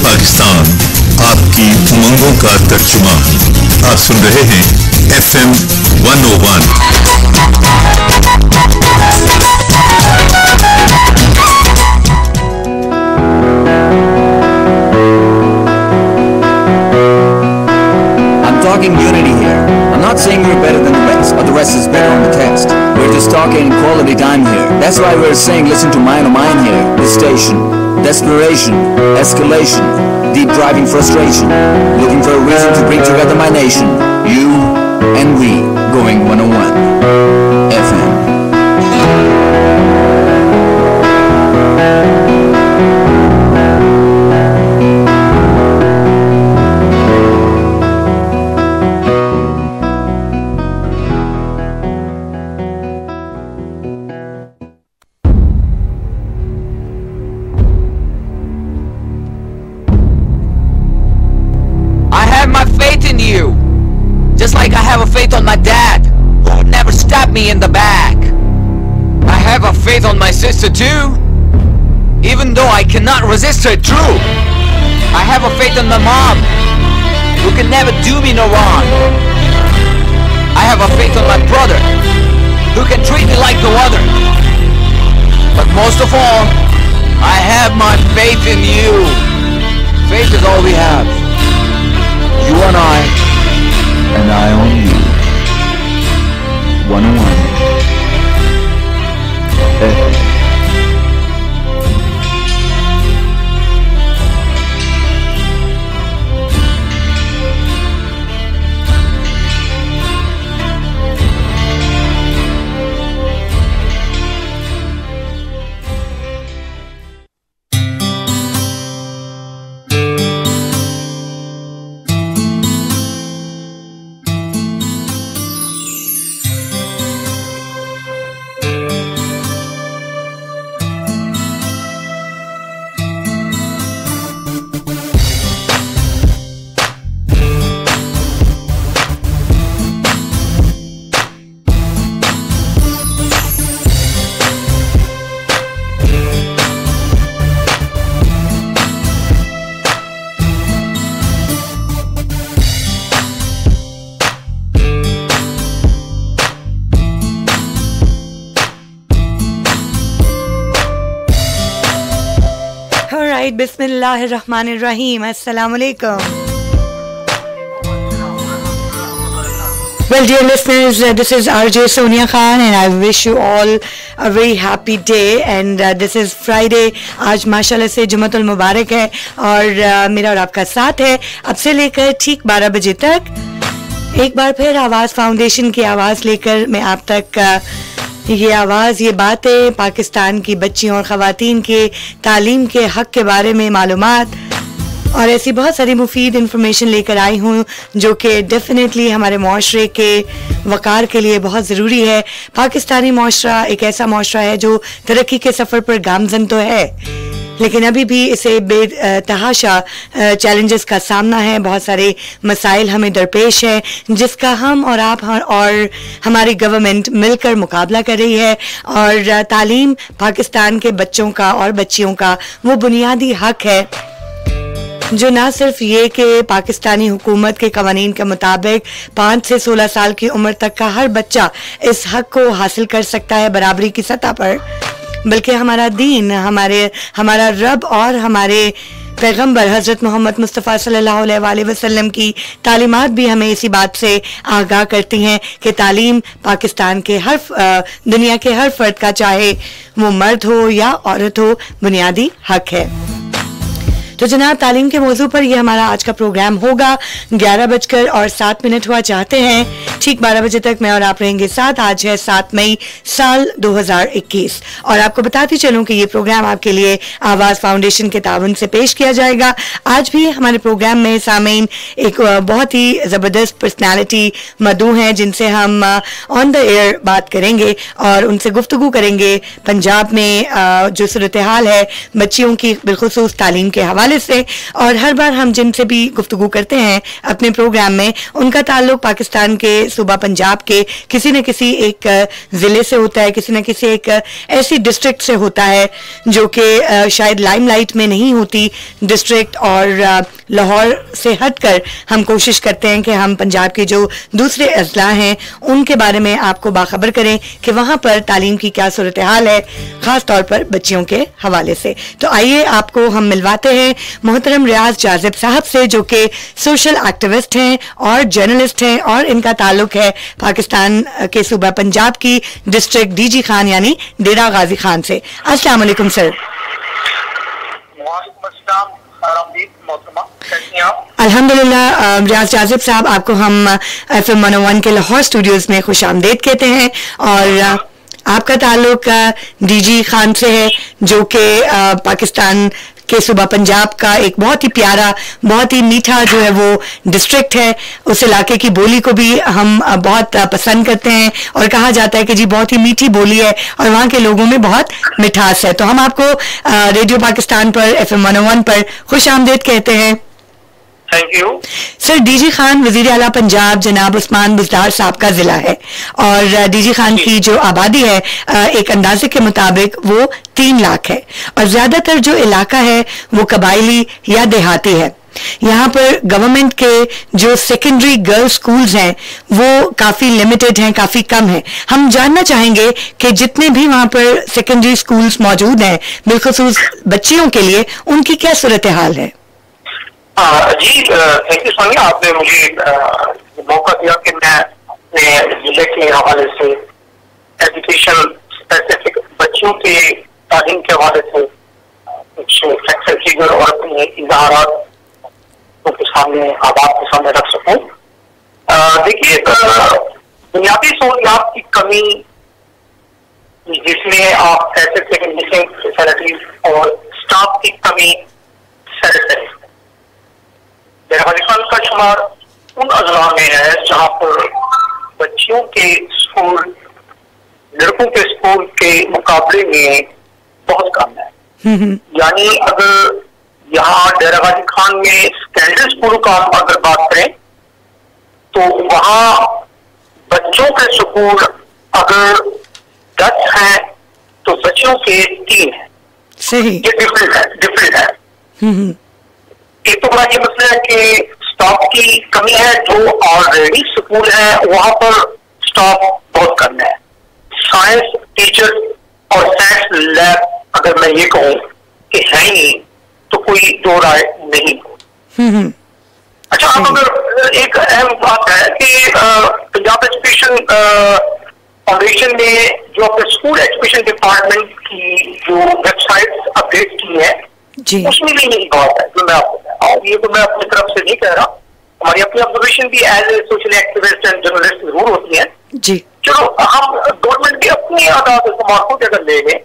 पाकिस्तान, आपकी उमंगों का तर्जुमा। आप सुन रहे हैं FM 101। I'm talking unity here. I'm not saying we're better than the rest, or the rest is better on the test. We're just talking quality time here. That's why we're saying listen to Mine oh Mine here. This station. Desperation, escalation, deep driving frustration, looking for a reason to bring together my nation, you and we, going 101 FM. Just like I have a faith on my dad, who would never stab me in the back. I have a faith on my sister too, even though I cannot resist her true. I have a faith on my mom, who can never do me no wrong. I have a faith on my brother, who can treat me like no other. But most of all, I have my faith in you. Faith is all we have. You and I on you. 101 FM. Bismillahirrahmanirrahim. Assalamu alaikum. Well, dear listeners, this is RJ Sonia Khan and I wish you all a very happy day. And this is Friday. आज माशाल्लाह से जुम्मतुल मुबारक है और मेरा और आपका साथ है अब से लेकर ठीक 12 बजे तक। एक बार फिर आवाज़ फाउंडेशन की आवाज़ लेकर मैं आप तक ये आवाज़, ये बातें पाकिस्तान की बच्चियों और ख़वातीन के तालीम के हक़ के बारे में मालूमात और ऐसी बहुत सारी मुफीद इंफॉर्मेशन लेकर आई हूँ जो कि डेफिनेटली हमारे माशरे के वक़ार के लिए बहुत ज़रूरी है। पाकिस्तानी माशरा एक ऐसा माशरा है जो तरक्की के सफ़र पर गामज़न तो है, लेकिन अभी भी इसे बेतहाशा चैलेंजेस का सामना है। बहुत सारे मसाइल हमें दरपेश है जिसका हम और आप और हमारी गवर्नमेंट मिलकर मुकाबला कर रही है। और तालीम पाकिस्तान के बच्चों का और बच्चियों का वो बुनियादी हक है जो ना सिर्फ ये कि पाकिस्तानी हुकूमत के कवानीन के मुताबिक 5 से 16 साल की उम्र तक का हर बच्चा इस हक को हासिल कर सकता है बराबरी की सतह पर, बल्कि हमारा दीन, हमारा रब और हमारे पैगंबर हज़रत मोहम्मद मुस्तफ़ा सल्लल्लाहु अलैहि वसल्लम की तालीमात भी हमें इसी बात से आगाह करती हैं कि तालीम पाकिस्तान के दुनिया के हर फर्द का, चाहे वो मर्द हो या औरत हो, बुनियादी हक है। तो जनाब, तालीम के मौजू पर यह हमारा आज का प्रोग्राम होगा। 11:07 हुआ चाहते हैं, ठीक 12 बजे तक मैं और आप रहेंगे साथ। आज है 7 मई साल 2021 और आपको बताती चलूं कि ये प्रोग्राम आपके लिए आवाज़ फाउंडेशन के ताउन से पेश किया जाएगा। आज भी हमारे प्रोग्राम में सामीन एक बहुत ही ज़बरदस्त पर्सनैलिटी मदू हैं जिनसे हम ऑन द एयर बात करेंगे और उनसे गुफ्तगू करेंगे पंजाब में जो सूरत हाल है बच्चियों की बिलखुसूस तालीम के हवाले हवाले से, और हर बार हम जिनसे भी गुफ्तगू करते हैं अपने प्रोग्राम में उनका ताल्लुक पाकिस्तान के सूबा पंजाब के किसी न किसी एक जिले से होता है, किसी न किसी एक ऐसी डिस्ट्रिक्ट से होता है जो कि शायद लाइमलाइट में नहीं होती डिस्ट्रिक्ट, और लाहौर से हटकर हम कोशिश करते हैं कि हम पंजाब के जो दूसरे अजला हैं उनके बारे में आपको बाखबर करें कि वहाँ पर तालीम की क्या सूरत हाल है, ख़ास तौर पर बच्चियों के हवाले से। तो आइए आपको हम मिलवाते हैं मोहतरम रियाज जाजिब साहब से, जो कि सोशल एक्टिविस्ट हैं और जर्नलिस्ट हैं, और इनका ताल्लुक है पाकिस्तान के सूबा पंजाब की डिस्ट्रिक्ट डीजी खान यानी डेरा गाजी खान से। अस्सलाम वालेकुम सर। अल्हम्दुलिल्लाह। रियाज जाजिब साहब, आपको हम FM 101 के लाहौर स्टूडियोज में खुश आमदेद कहते हैं, और आपका ताल्लुक डीजी खान से है जो कि पाकिस्तान के सूबा पंजाब का एक बहुत ही प्यारा, बहुत ही मीठा जो है वो डिस्ट्रिक्ट है। उस इलाके की बोली को भी हम बहुत पसंद करते हैं, और कहा जाता है कि जी बहुत ही मीठी बोली है और वहाँ के लोगों में बहुत मिठास है। तो हम आपको रेडियो पाकिस्तान पर FM 101 पर खुश आमदेद कहते हैं। Thank you sir. DG Khan वजीर आला पंजाब जनाब उस्मान बुज़दार साहब का जिला है, और डीजी खान की जो आबादी है एक अंदाजे के मुताबिक वो 3 लाख है, और ज्यादातर जो इलाका है वो कबायली या देहाती है। यहाँ पर गवर्नमेंट के जो सेकेंडरी गर्ल्स स्कूल्स हैं वो काफी लिमिटेड हैं, काफी कम हैं। हम जानना चाहेंगे कि जितने भी वहाँ पर सेकेंडरी स्कूल्स मौजूद हैं बिलखुसूस बच्चियों के लिए, उनकी क्या सूरत हाल है? जी थैंक यू सोनिया, आपने मुझे मौका दिया कि मैं अपने जिले के हवाले से एजुकेशन स्पेसिफिक बच्चों के तालीम के हवाले से कुछ फैक्ट एंड फिगर और अपने इज़हारात के सामने आबाद के सामने रख सकूं। देखिए, बुनियादी सहूलियात की कमी जिसमें आप ऐसे सेकेंडरी फैसिलिटीज और स्टाफ की कमी सर खान का शुमार उन अजला में है जहां पर बच्चियों के स्कूल लड़कों के स्कूल के मुकाबले में बहुत कम है। यानी अगर यहाँ डेरा गाजी खान में सेकेंडरी स्कूल का अगर बात करें तो वहाँ बच्चों के स्कूल अगर 10 हैं तो बच्चों के 3 हैं। सही, ये डिफरेंट है। एक तो बड़ा ये मसला है कि स्टाफ की कमी है। जो ऑलरेडी स्कूल है वहां पर स्टाफ बहुत कम है। साइंस टीचर और साइंस लैब अगर मैं ये कहूँ कि है ही तो कोई दो राय नहीं। अच्छा, अब अगर एक अहम बात है कि पंजाब एजुकेशन फाउंडेशन ने जो अपने स्कूल एजुकेशन डिपार्टमेंट की जो वेबसाइट अपडेट की है जी, उसमें भी यही बात है जो मैं आपको कह रहा हूँ। ये तो मैं अपनी तरफ से नहीं कह रहा, हमारी अपनी ऑब्जर्वेशन भी as a social activist and journalist जरूर होती है जी। चलो, हम गवर्नमेंट की अपनी आदात को अगर ले लें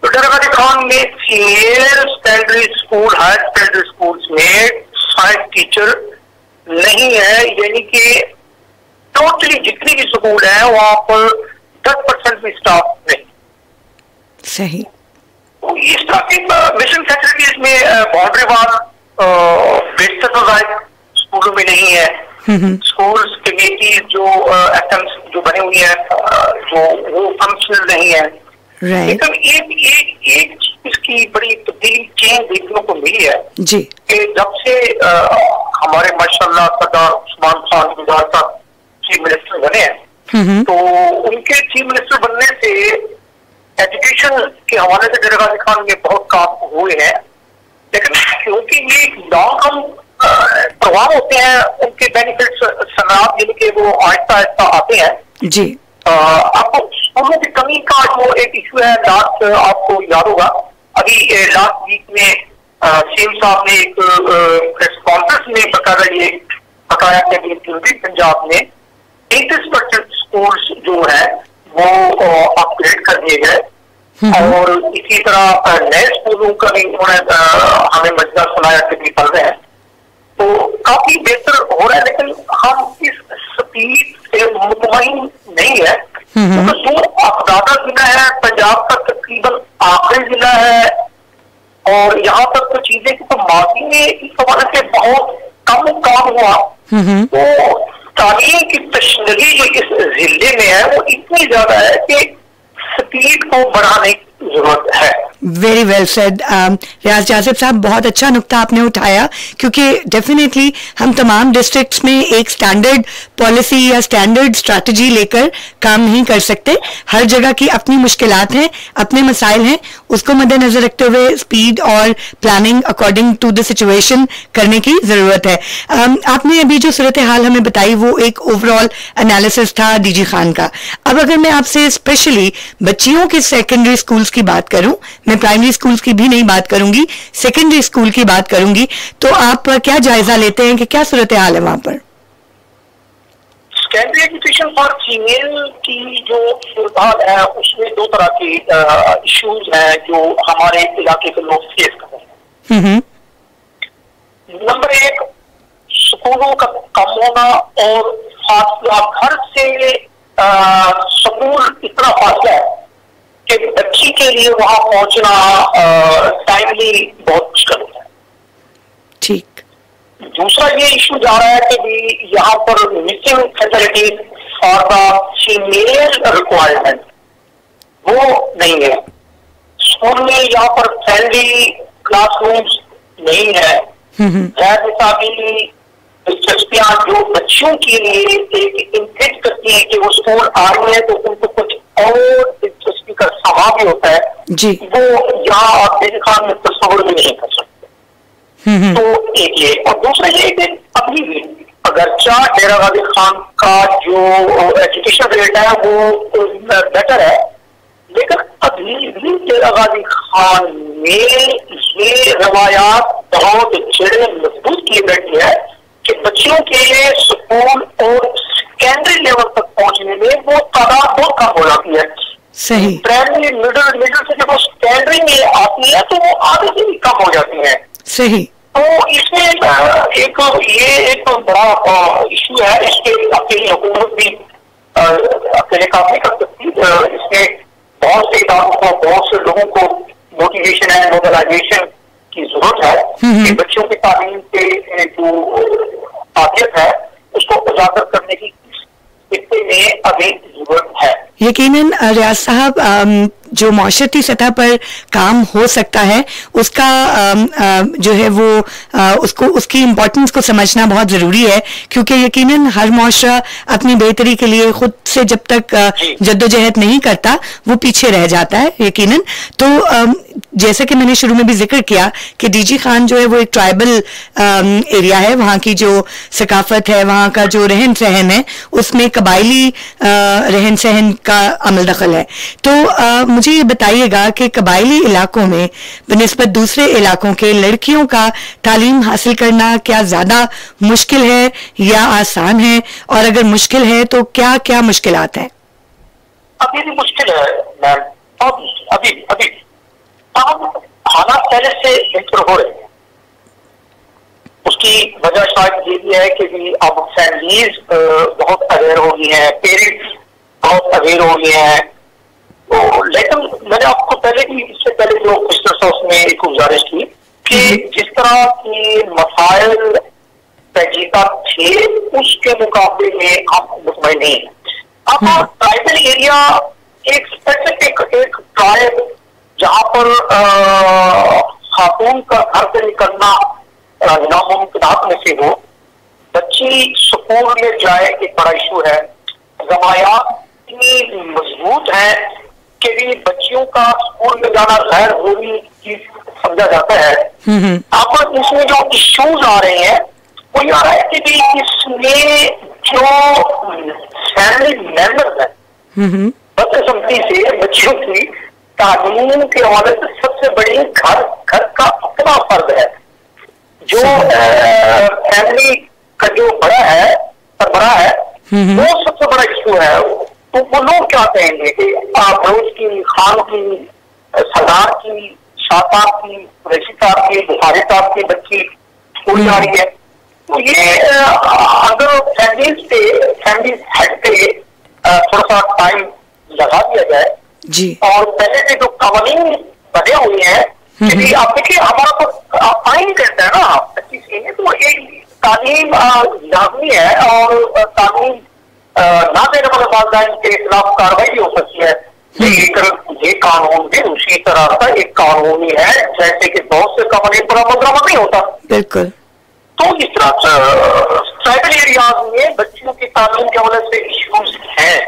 तो डेरा गाजी खान में female secondary school, higher secondary school में साइंस टीचर नहीं है। यानी कि टोटली जितनी भी स्कूल है वहां पर 10% भी स्टाफ नहीं। सही, इस तरह की मिशन फैसिलिटीज में बाउंड्री वाल बेहतर स्कूलों में नहीं है। स्कूल्स कमेटी जो एटम्स जो बनी हुई है जो वो फंक्शनल नहीं है। लेकिन एक चीज की बड़ी तब्दीली चेंज देखने को मिली है जी कि जब से हमारे माशाल्लाह सरदार उस्मान खान गुजरात साहब चीफ मिनिस्टर बने हैं, तो उनके चीफ मिनिस्टर बनने से एजुकेशन के हवाले से डेरा गाजी खान में बहुत काम हुए हैं। लेकिन क्योंकि ये लॉन्ग टर्म प्रभाव होते हैं, उनके बेनिफिट्स सनाब यानी कि वो आहिस्ता आहिस्ता आते हैं जी। आपको स्कूलों की कमी का जो एक इशू है, लास्ट आपको याद होगा अभी लास्ट वीक में सीएम साहब ने एक प्रेस कॉन्फ्रेंस में बताया कि पूर्वी पंजाब में 33% स्कूल्स जो है वो अपग्रेड कर दिए गए और इसी तरह नए स्कूलों का भी उन्होंने हमें मजदा सुनाया कि भी पढ़ रहे हैं, तो काफी बेहतर हो रहा है। लेकिन हम इस स्पीड से मुतमईन नहीं है, तो जो अफगाना जिला है पंजाब का तकरीबन आखिरी जिला है और यहाँ तक तो चीजें की तो माजी में इस हवाले से बहुत कम काम हुआ। तो तालीम की तशनगी जो इस जिले में है वो इतनी ज्यादा है कि स्पीड को बढ़ाने की जरूरत है। वेरी वेल सेड रियाज जासिब साहब, बहुत अच्छा नुक्ता आपने उठाया, क्योंकि डेफिनेटली हम तमाम डिस्ट्रिक्ट्स में एक स्टैंडर्ड पॉलिसी या स्टैंडर्ड स्ट्रैटेजी लेकर काम नहीं कर सकते। हर जगह की अपनी मुश्किलात हैं, अपने मसाइल हैं, उसको मद्देनजर रखते हुए स्पीड और planning according to the situation करने की जरूरत है। आपने अभी जो सूरत हाल हमें बताई वो एक ओवरऑल एनालिसिस था डीजी खान का। अब अगर मैं आपसे स्पेशली बच्चियों के सेकेंडरी स्कूल्स की बात करूं, मैं प्राइमरी स्कूल्स की भी नहीं बात करूंगी, सेकेंडरी स्कूल की बात करूंगी, तो आप क्या जायजा लेते हैं कि क्या सूरत हाल है वहां पर? सेकेंडरी एजुकेशन फॉर फीमेल की जो सूरत हाल है उसमें दो तरह के इश्यूज हैं जो हमारे इलाके के लोग फेस कर रहे हैं। नंबर एक, स्कूलों का कम होना और फासला, घर से स्कूल इतना फासला है कि बच्ची के लिए वहां पहुंचना टाइमली बहुत मुश्किल होता है। ठीक। दूसरा ये इशू जा रहा है कि भी यहाँ पर missing facilities for the female requirement वो नहीं है। स्कूल में यहाँ पर फ्रेंडली क्लासरूम्स नहीं है, गैर निसाबी दिलचस्पियां जो बच्चियों के लिए एक इंकरेज करती है कि वो स्कूल आ रही है तो उनको कुछ और दिलचस्पी का समा भी होता है जी, वो यहाँ आप डीजी खान में तस्वर भी नहीं कर सकते। तो एक ये, और दूसरा ये कि अभी भी अगरचा डेरा गाजी खान का जो एजुकेशन रेट है वो बेटर है, लेकिन अभी भी डेरा गाजी खान में ये रवायात बहुत जड़े मजबूत की बैठी है कि बच्चियों के लिए स्कूल और सेकेंडरी लेवल तक पहुंचने में वो तादाद बहुत कम हो जाती है। सही। प्राइमरी मिडिल से जब वो सेकेंडरी में आती है तो वो आधे से भी कम हो जाती है। सही। तो इसमें एक बड़ा इशू है, इसके अकेली हुकूमत भी अकेले काम नहीं कर सकती। इसमें बहुत से इदारों को, बहुत से लोगों को मोटिवेशन है, मोबिलाइजेशन की जरूरत है कि बच्चों की तालीम के जो काबिलियत है उसको उजागर करने की इसके में अभी जरूरत है। यकीनन रियाज साहब, जो माशरती सतह पर काम हो सकता है उसका जो है वो उसको उसकी इम्पोर्टेंस को समझना बहुत ज़रूरी है, क्योंकि यकीनन हर माशरा अपनी बेहतरी के लिए खुद से जब तक जद्दोजहद नहीं करता वो पीछे रह जाता है यकीनन। तो जैसे कि मैंने शुरू में भी जिक्र किया कि डीजी खान जो है वो एक ट्राइबल एरिया है, वहाँ की जो सकाफत है, वहाँ का जो रहन सहन है उसमें कबायली रहन सहन का अमल दखल है। तो मुझे ये बताइएगा कि कबायली इलाकों में बनिस्बत दूसरे इलाकों के लड़कियों का तालीम हासिल करना क्या ज्यादा मुश्किल है या आसान है, और अगर मुश्किल है तो क्या क्या मुश्किलात हैं? अभी भी मुश्किल है मैम, अभी हालात पहले से बेहतर हो रहे हैं। उसकी वजह शायद ये भी है कि अब फैमिलीज बहुत अवेयर हो गई हैं, पेरेंट्स बहुत अवेयर हो गए हैं। तो लेकिन मैंने आपको पहले भी, इससे पहले जो क्वेश्चन था उसमें एक गुजारिश की कि जिस तरह की मसाइल पेचीदा थे उसके मुकाबले में हम मुतमईन नहीं है। अब ट्राइबल एरिया एक स्पेसिफिक एक ट्राइब जहां पर खातून का घर से निकलना नामुमकिन में से हो, बच्ची स्कूल में जाए एक बड़ा इशू है। रवायात इतनी मजबूत है कि भी बच्चियों का स्कूल में जाना गैर जरूरी चीज समझा जाता है। अब इसमें जो इश्यूज आ रहे हैं वो ये आ रहा है कि भी इसमें जो फैमिली मेंबर्स हैं बदकिस्मती से बच्चियों की तालीम के हवाले से सबसे बड़ी घर का अपना फर्ज है। जो फैमिली का जो बड़ा है वो सबसे बड़ा इशू है। तो वो लोग क्या कहेंगे कि आप रोज की, खान की, सरदार की, शाह साहब की, कुरैशी साहब की, बुखारी साहब की बच्ची स्कूल जा रही है। तो ये अगर फैमिली हेड पे थोड़ा सा टाइम लगा दिया जाए जी, और पहले से जो कानून बने हुए हैं, आप देखिए हमारा तो आइन कहते हैं ना अच्छी चीजें, तो एक तालीम लाजमी है और तालीम ना देने वाले वालिदैन के खिलाफ कार्रवाई भी हो सकती है। ये कानून भी उसी तरह का एक कानून ही है जैसे कि बहुत से कानून पूरा बराबर नहीं होता। बिल्कुल। तो इस तरह ट्राइबल एरियाज में बच्चों की तालीम के वजह से इश्यूज हैं,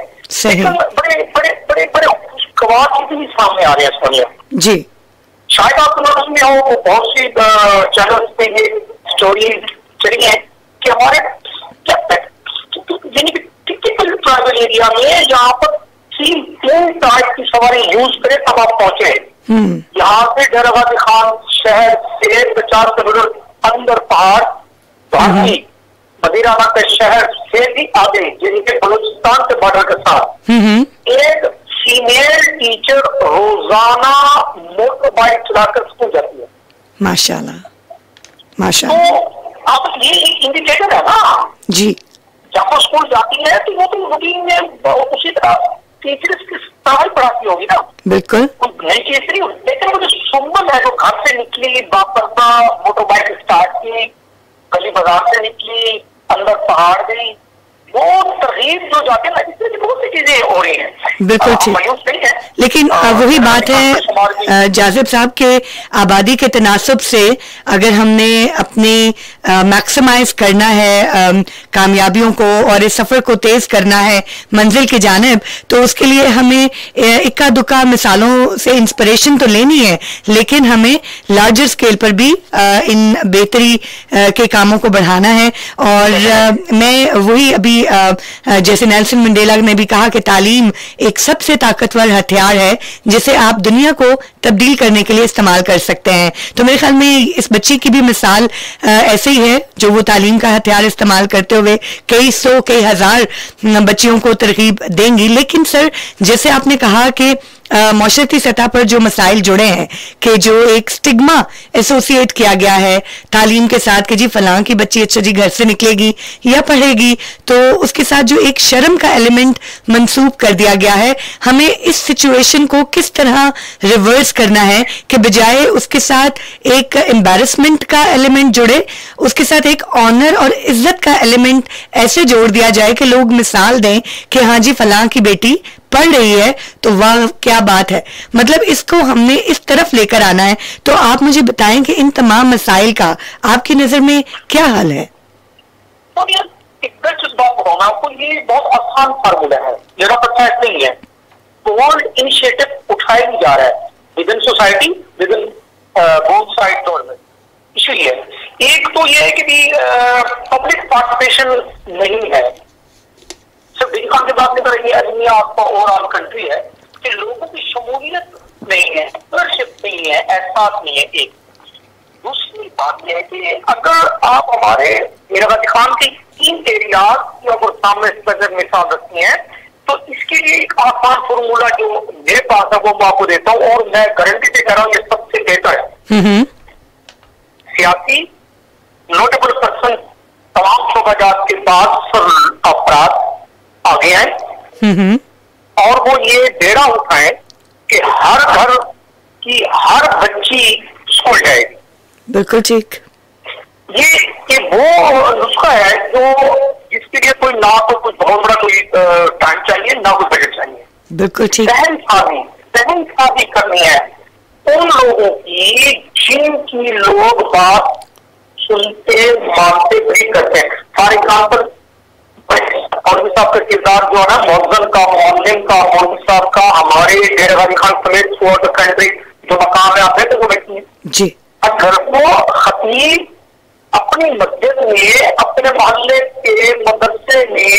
लेकिन बड़े बड़े बड़े बड़े खुशगवार चीजें भी सामने आ रहे हैं सोनिया जी। शायद आपको मालूम में हो, बहुत सी चैनल्स पे ये स्टोरीज चली है कि हमारे टिपिकल ट्राइबल एरिया में जहाँ पर 3 टाइप की सवारी यूज करे तब आप पहुंचे। यहाँ से डेरागाजी खान शहर से 50 किलोमीटर अंदर पहाड़, बाकी मदीराना के शहर से भी आगे जिनके बलूचिस्तान के बॉर्डर के साथ एक फीमेल टीचर रोजाना मोटर बाइक चलाकर स्कूल जाती है। माशाल्लाह माशाल्लाह। तो अब ये इंडिकेटर है ना जी, जब वो स्कूल जाती है तो वो तो रूटीन में उसी तरह टीचर्स की स्टाइल पढ़ाती होगी ना। बिल्कुल। नई चीज नहीं, लेकिन वो जो सुमन है जो घर से निकली बापरता मोटर बाइक स्टार्ट की, गली बाजार से निकली, अंदर पहाड़ गई, वो तरगीब जो जाते हैं ना, इसमें बहुत सी चीजें हो रही हैं। बिल्कुल ठीक। लेकिन वही बात है जाजिब साहब के आबादी के तनासब से अगर हमने अपनी मैक्सिमाइज करना है कामयाबियों को और इस सफर को तेज करना है मंजिल की जानिब, तो उसके लिए हमें इक्का दुक्का मिसालों से इंस्पिरेशन तो लेनी है, लेकिन हमें लार्जर स्केल पर भी इन बेहतरी के कामों को बढ़ाना है। और मैं वही अभी जैसे नेल्सन मंडेला ने भी कहा कि तालीम एक सबसे ताकतवर हथियार है जिसे आप दुनिया को तब्दील करने के लिए इस्तेमाल कर सकते हैं। तो मेरे ख्याल में इस बच्ची की भी मिसाल ऐसे ही है जो वो तालीम का हथियार इस्तेमाल करते हुए कई सौ कई हजार बच्चियों को तरगीब देंगी। लेकिन सर, जैसे आपने कहा कि माशरती सतह पर जो मसाइल जुड़े हैं कि जो एक स्टिग्मा एसोसिएट किया गया है तालीम के साथ कि जी फलां की बच्ची अच्छा जी घर से निकलेगी या पढ़ेगी, तो उसके साथ जो एक शर्म का एलिमेंट मंसूब कर दिया गया है, हमें इस सिचुएशन को किस तरह रिवर्स करना है कि बजाय उसके साथ एक एम्बैरेसमेंट का एलिमेंट जुड़े, उसके साथ एक ऑनर और इज्जत का एलिमेंट ऐसे जोड़ दिया जाए कि लोग मिसाल दें कि हाँ जी फलां की बेटी पढ़ रही है तो वाह क्या बात है। मतलब इसको हमने इस तरफ लेकर आना है। तो आप मुझे बताएं कि इन तमाम मसाइल का आपकी नजर में क्या हाल है? तो आपको ये बहुत आसान फार्मूला है, मेरा पता नहीं है। बोल्ड इनिशिएटिव उठाया नहीं जा रहा है with in society, with in both side government. Issue ये है, एक तो ये है कि पब्लिक पार्टिसिपेशन नहीं है। सिर्फ हिंदुस्तान की बात नहीं कर रही है, दुनिया आपका ओवरऑल कंट्री है कि लोगों की शमूलियत नहीं है, लीडरशिप नहीं है, एहसास नहीं है। एक दूसरी बात यह है कि अगर आप हमारे डेरागाजी खान के 3 एरियाज अगर सामने मिसाल रखती हैं तो इसके लिए एक आसान फॉर्मूला जो मेरे पास है वो मैं आपको देता हूँ और मैं गारंटी से कह रहा हूँ ये सबसे बेहतर है। सियासी नोटेबल पर्सन तमाम शोबाजात के बाद अपराध आगे आए और वो ये डेरा उठाए कि हर घर की हर बच्ची स्कूल जाएगी। बिल्कुल ठीक। ये वो नुस्खा है जो जिसके लिए कोई ना तो कुछ बहुत बड़ा कोई टाइम चाहिए ना कोई बजट चाहिए। बिल्कुल ठीक। सहन शादी करनी है उन लोगों की जिनकी लोग बात सुनते मानते भी करते हैं। फॉर एग्जाम्पल मौलवी साहब का किरदार जो है ना, मौजन का, मौलिम का, मौलवी साहब का हमारे डेरागाजी खान समेत थ्रू आउट द कंट्री जो मकाम है आप तो बैठी है जी। अगर वो खतीब अपनी मस्जिद में अपने मोहल्ले के मदरसे में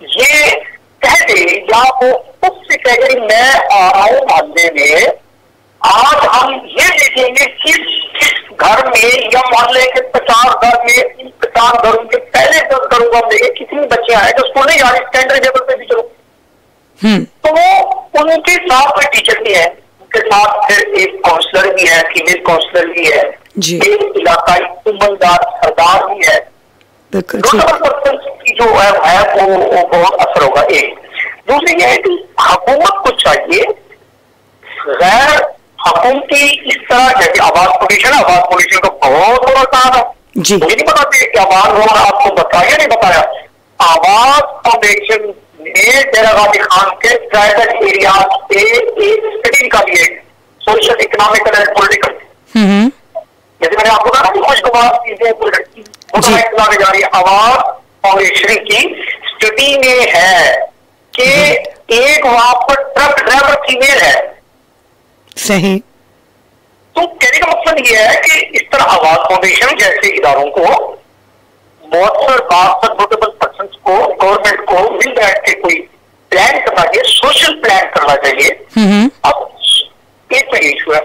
ये कह दे या वो उससे कह दे मैं आ रहा हूं मोहल्ले में, आज हम ये देखेंगे किस घर में या मोहल्ले के 50 घर में 50 घरों के पहले 10 घरों का देखें कितनी बच्चे आए जो स्कूल नहीं जा रही, स्टैंडर्ड लेवल पे भी चलो। तो वो उनके साथ कोई टीचर भी है, उनके साथ फिर एक काउंसलर भी है, फीमेल काउंसलर भी है, एक इलाकाई उम्मदार सरदार भी है। पर्सन की जो है वो बहुत असर होगा। एक दूसरी ये है कि हुकूमत को चाहिए गैर हुकूमती इस तरह, जैसे आवाज फाउंडेशन का बहुत बड़ा काम है जी। मुझे नहीं पता कि आवाज होना आपको बताया नहीं बताया। आवाज फाउंडेशन ने डेरा गाजी खान के ट्राइबल एरिया पे एक स्टडी निकाली है, सोशल इकोनॉमिकल एंड पॉलिटिकल। जैसे मैंने आपको कहा कि खुशगवार चीजें जा रही है, आवाज फाउंडेशन की स्टडी में है कि एक वहां पर ट्रक ड्राइवर फीमेल है। सही। तो कहने का मकसद ये है कि इस तरह आवाज फाउंडेशन जैसे इदारों को बहुत पर्सन को, गवर्नमेंट को मिल बैठ के कोई प्लान करना चाहिए, सोशल प्लान करना चाहिए। अब एक तो इशू है,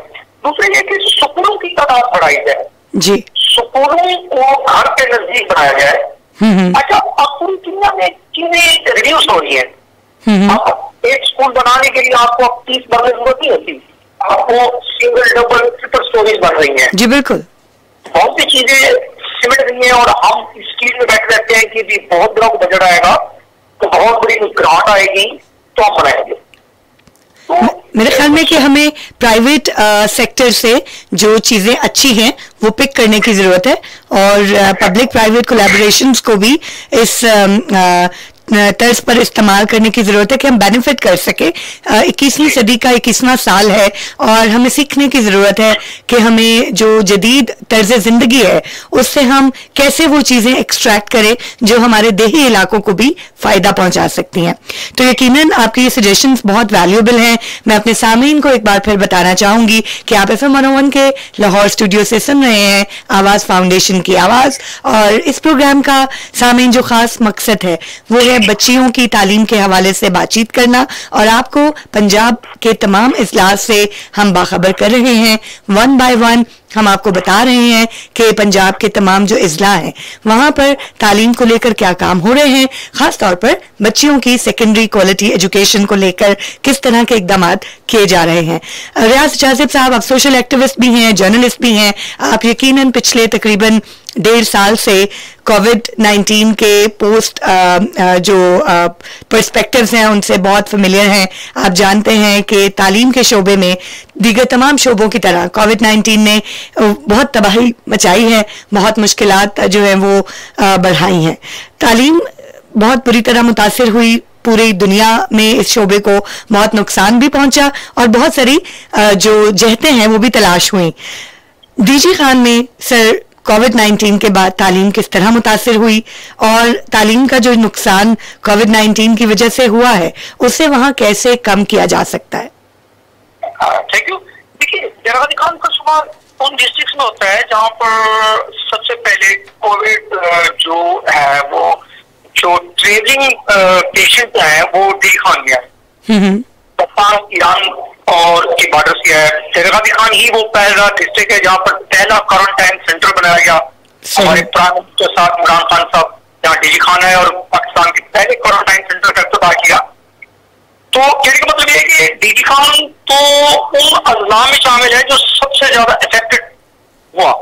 दूसरा ये कि स्कूलों की तादाद बढ़ाई जाए जी, स्कूलों को घर के नजदीक बनाया जाए। अच्छा, अब पूरी दुनिया में चीजें रिड्यूस हो रही है। अब एक स्कूल बनाने के लिए आपको 30 बनने की जरूरत नहीं होती, आपको सिंगल डबल ट्रिपल स्टोरीज बन रही हैं। जी बिल्कुल, बहुत सी चीजें सिमट रही हैं और हम इस चीज में बैठे रहते हैं कि भी बहुत बड़ा बजट आएगा तो बहुत बड़ी ग्रांट आएगी तो हम बनाएंगे। मेरे ख्याल में कि हमें प्राइवेट सेक्टर से जो चीजें अच्छी हैं वो पिक करने की जरूरत है और पब्लिक प्राइवेट कोलैबोरेशंस को भी इस तर्ज पर इस्तेमाल करने की जरूरत है कि हम बेनिफिट कर सके। 21वीं सदी का 21वां साल है और हमें सीखने की जरूरत है कि हमें जो जदीद तर्ज जिंदगी है उससे हम कैसे वो चीजें एक्सट्रैक्ट करें जो हमारे देही इलाकों को भी फायदा पहुंचा सकती हैं। तो यकीनन आपके ये सजेशंस बहुत वैल्यूएबल हैं। मैं अपने सामीन को एक बार फिर बताना चाहूंगी कि आप FM 101 के लाहौर स्टूडियो से सुन रहे हैं आवाज फाउंडेशन की आवाज, और इस प्रोग्राम का सामीन जो खास मकसद है वो है बच्चियों की तालीम के हवाले से बातचीत करना, और आपको पंजाब के तमाम इजलास से हम बाखबर कर रहे हैं। 1 by 1 हम आपको बता रहे हैं कि पंजाब के तमाम जो इजला हैं वहां पर तालीम को लेकर क्या काम हो रहे हैं, खास तौर पर बच्चियों की सेकेंडरी क्वालिटी एजुकेशन को लेकर किस तरह के इकदाम किए जा रहे हैं। रियाज जाजिब साहब, आप सोशल एक्टिविस्ट भी हैं, जर्नलिस्ट भी हैं, आप यकीनन पिछले तकरीबन 1.5 साल से कोविड-19 के पोस्ट जो पर्सपेक्टिव्स हैं उनसे बहुत फेमिलियर हैं। आप जानते हैं कि तालीम के शोबे में दीगर तमाम शोबों की तरह कोविड-19 ने बहुत तबाही मचाई है, बहुत मुश्किलात जो है वो बढ़ाई हैं। तालीम बहुत बुरी तरह मुतासिर हुई, पूरी दुनिया में इस शोबे को बहुत नुकसान भी पहुंचा और बहुत सारी जो जहतें हैं वो भी तलाश हुई। डीजी खान में सर कोविड-19 के बाद तालीम किस तरह मुतासिर हुई और तालीम का जो नुकसान कोविड-19 की वजह से हुआ है उससे वहां कैसे कम किया जा सकता है? Thank you. देखिए, डेरा गाजी खान का शुमार उन डिस्ट्रिक्ट में होता है जहां पर सबसे पहले कोविड जो है वो जो ट्रेवलिंग पेशेंट है वो डीजी खान में है, पाकिस्तान, ईरान और के बॉर्डर से है। डेरा गाजी खान ही वो पहला डिस्ट्रिक्ट है जहाँ पर पहला क्वारंटाइन सेंटर बनाया गया। हमारे प्राइम मिनिस्टर साहब इमरान खान साहब जहाँ डीजी खान है और पाकिस्तान के पहले क्वारंटाइन सेंटर का इफ्तिताह किया। तो कहने का मतलब ये है कि डीजी खान तो उन अजला में शामिल है जो सबसे ज्यादा अफेक्टेड हुआ।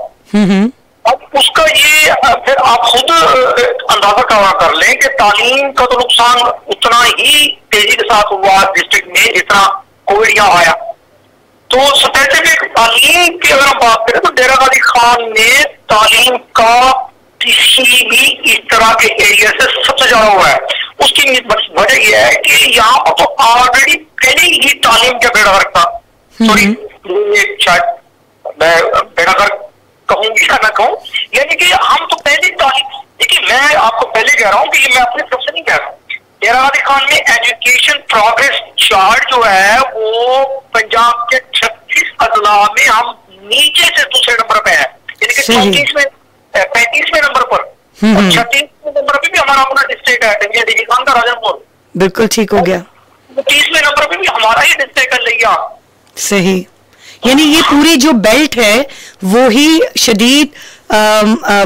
अब उसका ये फिर आप खुद अंदाजा कर लें कि तालीम का तो नुकसान उतना ही तेजी के साथ हुआ डिस्ट्रिक्ट में जितना कोविड यहाँ आया। तो स्पेसिफिक तालीम की अगर हम बात करें तो डेरा गाजी खान ने तालीम का किसी भी इस तरह के एरिया से सबसे ज्यादा हुआ है। उसकी वजह यह है कि यहाँ पर तो ऑलरेडी पहले ही तालीम का बेड़ा गर्क था। सॉरी, शायद मैं बेड़ा गर्क कहूँ या ना कहूँ, यानी कि हम तो पहले तालीम, देखिए मैं आपको पहले कह रहा हूँ कि ये मैं अपनी तरफ से नहीं कह रहा हूँ। डेरा गाजी खान में एजुकेशन प्रोग्रेस चार्ट जो है वो पंजाब के 36 अजला में हम नीचे से दूसरे नंबर पे है, यानी कि 35वें नंबर पर, और 36वें नंबर पे भी हमारा अपना डिस्ट्रिक्ट है डीजी खान का राजनपुर। बिल्कुल ठीक हो गया। 30वें नंबर पे भी हमारा ही डिस्ट्रिक्ट है लिया। सही, यानी ये पूरी जो बेल्ट है वो ही शदीद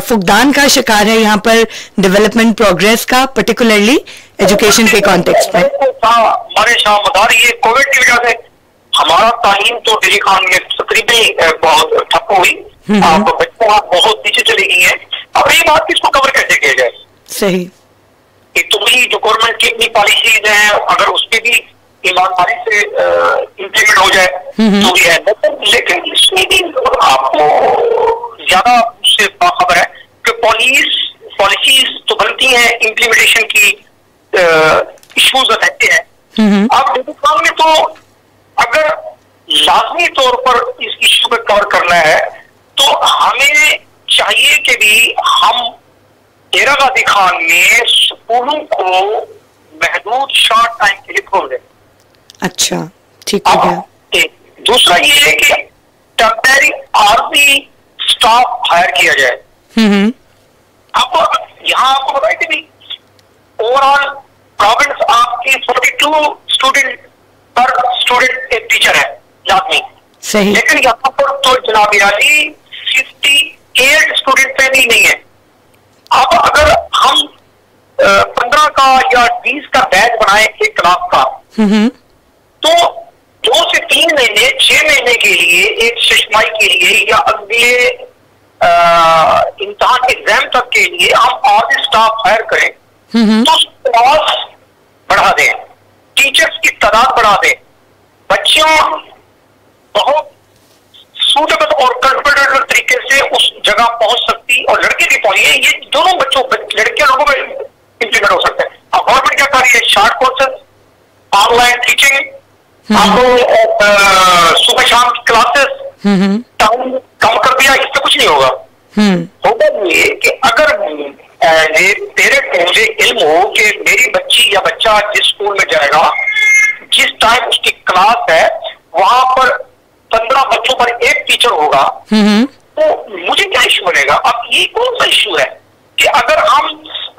फुकदान का शिकार है यहाँ पर डेवलपमेंट प्रोग्रेस का, पर्टिकुलरली एजुकेशन के कॉन्टेक्स्ट में। हमारे शाहमदार ये कोविड की वजह से हमारा तालीम तो डीजी खान में तकरीबन बहुत ठप हुई, बच्चों बहुत नीचे चली गई है। अब ये बात किसको कवर कैसे किया जाए? सही, तो वही जो गवर्नमेंट की अपनी पॉलिसीज हैं अगर उस पर भी ईमानदारी से इम्प्लीमेंट हो जाए तो भी है, लेकिन इसमें भी आपको ज्यादा उससे खबर है कि पॉलिसीज तो बनती हैं, इम्प्लीमेंटेशन की इश्यूज रहते हैं। अब हिंदुस्तान में तो अगर लाजमी तौर पर इस इश्यू को कवर करना है तो हमें चाहिए कि भी हम इंदिरा गांधी खान में स्कूलों को महदूद शॉर्ट टाइम के लिए खोल दें। अच्छा, ठीक है। दूसरा ये है कि टेम्परेरी आर्मी स्टाफ हायर किया जाए। अब यहाँ आपको बताया कि भी ओवरऑल प्रोविंस आपकी 42 स्टूडेंट पर स्टूडेंट एक टीचर है लाजमी, सही, लेकिन यहाँ पर तो जनाब याली 58 स्टूडेंट पे भी नहीं है। अब अगर हम 15 का या 20 का बैच बनाए एक क्लास का, तो 2 से 3 महीने 6 महीने के लिए एक शशमाई के लिए या अगले इम्तिहान एग्जाम तक के लिए हम और स्टाफ हायर करें तो क्लास बढ़ा दें, टीचर्स की तादाद बढ़ा दें, बच्चियों बहुत सूटेबल और कंफर्टेबल तरीके से उस जगह पहुंच सकती और लड़के भी पहुंचे, ये दोनों बच्चों लड़कियों लोगों में इंप्लीमेंट हो सकता है। अब गवर्नमेंट क्या कर रही है, शॉर्ट कोर्सेज, ऑनलाइन टीचिंग, आपको सुबह शाम की क्लासेस टाइम कम कर दिया, इससे कुछ नहीं होगा। होगा ये कि अगर पेरेंट को मुझे इल्म हो कि मेरी बच्ची या बच्चा जिस स्कूल में जाएगा, जिस टाइम उसकी क्लास है वहां पर 15 बच्चों पर एक टीचर होगा, तो मुझे क्या इश्यू बनेगा। अब ये कौन सा इश्यू है कि अगर हम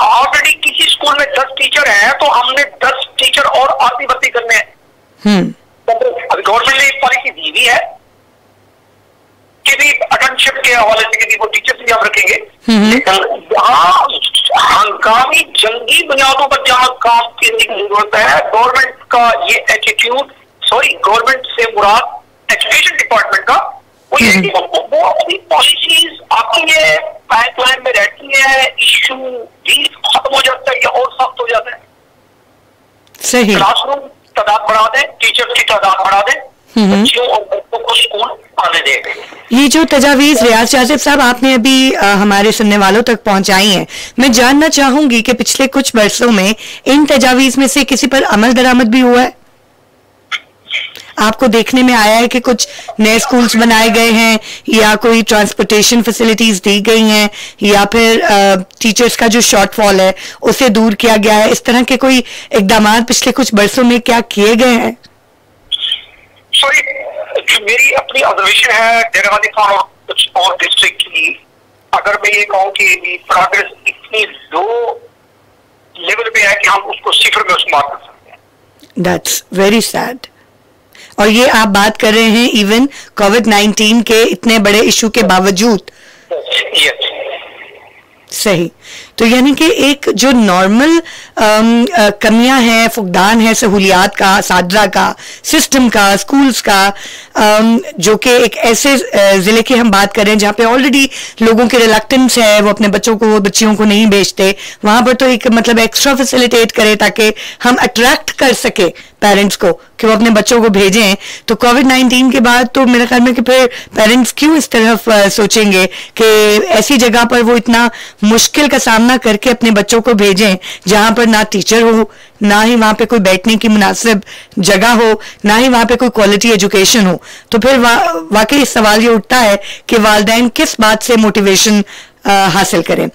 ऑलरेडी किसी स्कूल में 10 टीचर हैं तो हमने 10 टीचर और आती भर्ती करने हैं। अभी गवर्नमेंट ने एक पॉलिसी दी हुई है कि भी अटेंडशिप के हवाले से कि वो टीचर्स भी हम रखेंगे, लेकिन यहाँ हंगामी जंगी बुनियादों पर जहाँ काम करने की जरूरत है, गवर्नमेंट का ये एटीट्यूड, गवर्नमेंट से मुराद एजुकेशन डिपार्टमेंट का, वो ये वो अपनी पॉलिसीज आपकी ये पाइपलाइन में रहती है, इश्यू भी खत्म हो जाता है या और सख्त हो जाता है। सही, क्लासरूम तादाद बढ़ा दें, टीचर्स की तादाद बढ़ा दें, बच्चियों और बच्चों को स्कूल आने दें। ये जो तजावीज रियाज जासिफ साहब आपने अभी हमारे सुनने वालों तक पहुंचाई हैं, मैं जानना चाहूंगी कि पिछले कुछ वर्षों में इन तजावीज में से किसी पर अमल दरामद भी हुआ है? आपको देखने में आया है कि कुछ नए स्कूल्स बनाए गए हैं या कोई ट्रांसपोर्टेशन फैसिलिटीज दी गई हैं या फिर टीचर्स का जो शॉर्टफॉल है उसे दूर किया गया है? इस तरह के कोई इकदाम पिछले कुछ वर्षों में क्या किए गए हैं? सॉरी, जो मेरी अपनी ऑब्जर्वेशन है इंदिरा गांधी खान और कुछ और डिस्ट्रिक्ट की, अगर मैं ये कहूँ कि प्रोग्रेस इतनी लो लेवल पे है कि हम उसको 0 में शुमार कर सकते हैं। That's very sad. और ये आप बात कर रहे हैं इवन कोविड-19 के इतने बड़े इशू के बावजूद। सही, तो यानी कि एक जो नॉर्मल कमियां हैं, फुकदान है सहूलियात का, सादरा का, सिस्टम का, स्कूल्स का, जो कि एक ऐसे जिले की हम बात करें जहाँ पे ऑलरेडी लोगों की रिलक्टेंस है, वो अपने बच्चों को बच्चियों को नहीं भेजते, वहां पर तो एक मतलब एक्स्ट्रा फैसिलिटेट करे ताकि हम अट्रैक्ट कर सके पेरेंट्स को कि वो अपने बच्चों को भेजें। तो कोविड-19 के बाद तो मेरे ख्याल में कि फिर पेरेंट्स क्यों इस तरफ सोचेंगे कि ऐसी जगह पर वो इतना मुश्किल का सामना करके अपने बच्चों को भेजें जहां पर ना टीचर हो, ना ही वहां पे कोई बैठने की मुनासिब जगह हो, ना ही वहां पे कोई क्वालिटी एजुकेशन हो। तो फिर वाकई सवाल ये उठता है कि वालिदैन किस बात से मोटिवेशन हासिल करें।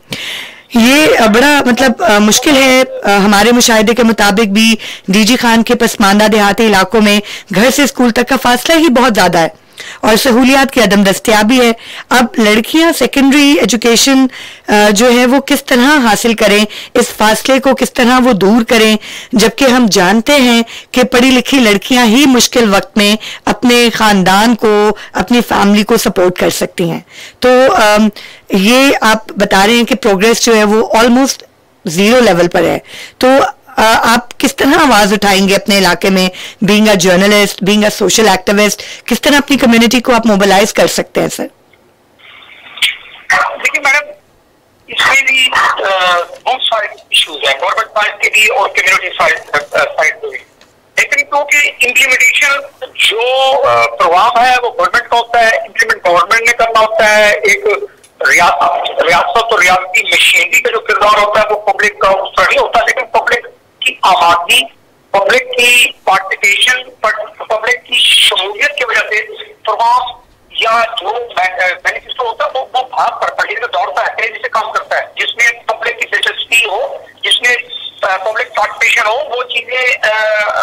ये बड़ा मतलब मुश्किल है। हमारे मुशाहिदे के मुताबिक भी डीजी खान के पसमानदा देहाती इलाकों में घर से स्कूल तक का फासला ही बहुत ज्यादा है और सहूलियात की अदम दस्तयाबी है। अब लड़कियां सेकेंडरी एजुकेशन जो है वो किस तरह हासिल करें, इस फासले को किस तरह वो दूर करें, जबकि हम जानते हैं कि पढ़ी लिखी लड़कियां ही मुश्किल वक्त में अपने खानदान को, अपनी फैमिली को सपोर्ट कर सकती हैं। तो ये आप बता रहे हैं कि प्रोग्रेस जो है वो ऑलमोस्ट 0 लेवल पर है। तो आप किस तरह आवाज उठाएंगे अपने इलाके में, being a journalist, being a social activist, किस तरह अपनी कम्युनिटी को आप मोबिलाइज कर सकते हैं सर? देखिए मैडम, इसमें भी बहुत सारे इश्यूज हैं, गवर्नमेंट साइड के भी और कम्युनिटी साइड पे भी। लेकिन क्योंकि इम्प्लीमेंटेशन जो प्रोग्राम है वो गवर्नमेंट का होता है, इम्प्लीमेंट गवर्नमेंट ने करना होता है। एक रियासत और रियासती मशीनरी का जो किरदार होता है वो पब्लिक का उस तरह नहीं होता, लेकिन पब्लिक की आबादी, पब्लिक की पार्टिसिपेशन, पब्लिक की शमूलियत की वजह से प्रोग्राम या जो मैनिफेस्टो होता है वो भाग करता है, दौड़ता है, तेजी से काम करता है, जिसमें पब्लिक की दिलचस्पी हो, जिसमें पब्लिक पार्टिसिपेशन हो, वो चीजें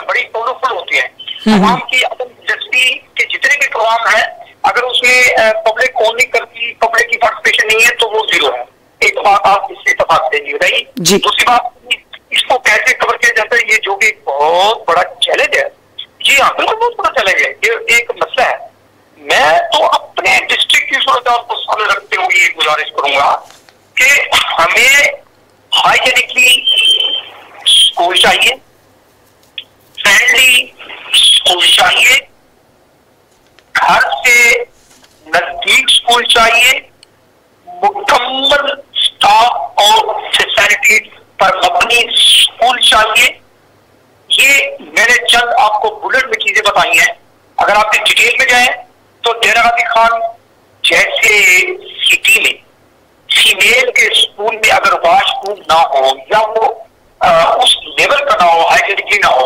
बड़ी पावरफुल होती हैं। आवाम की दिलचस्पी के जितने भी प्रोग्राम है, अगर उसमें पब्लिक कौन नहीं करती, पब्लिक की पार्टिसिपेशन नहीं है, तो वो जीरो है। एक बात आप इससे इत्तेफाक देंगे बताइए। दूसरी बात, इसको कैसे कवर किया जाता है, ये जो भी बहुत बड़ा चैलेंज है। जी हाँ, बिल्कुल बहुत बड़ा चैलेंज है, ये एक मसला है। मैं तो अपने डिस्ट्रिक्ट की सूरत को सामने रखते हुए ये गुजारिश करूंगा कि हमें हाइजेनिकली स्कूल चाहिए, फ्रेंडली स्कूल चाहिए, घर से नजदीक स्कूल चाहिए, मुकम्मल स्टाफ और फैसिलिटी पर मबनी स्कूल चाहिए। ये मैंने चंद आपको बुलेट में चीजें बताई हैं। अगर आप डिटेल में जाएं तो डेरा गाजी खान जैसे सिटी में फीमेल के स्कूल में अगर वॉशरूम ना हो या वो उस लेवल का ना हो, हाइजीनिकली ना हो,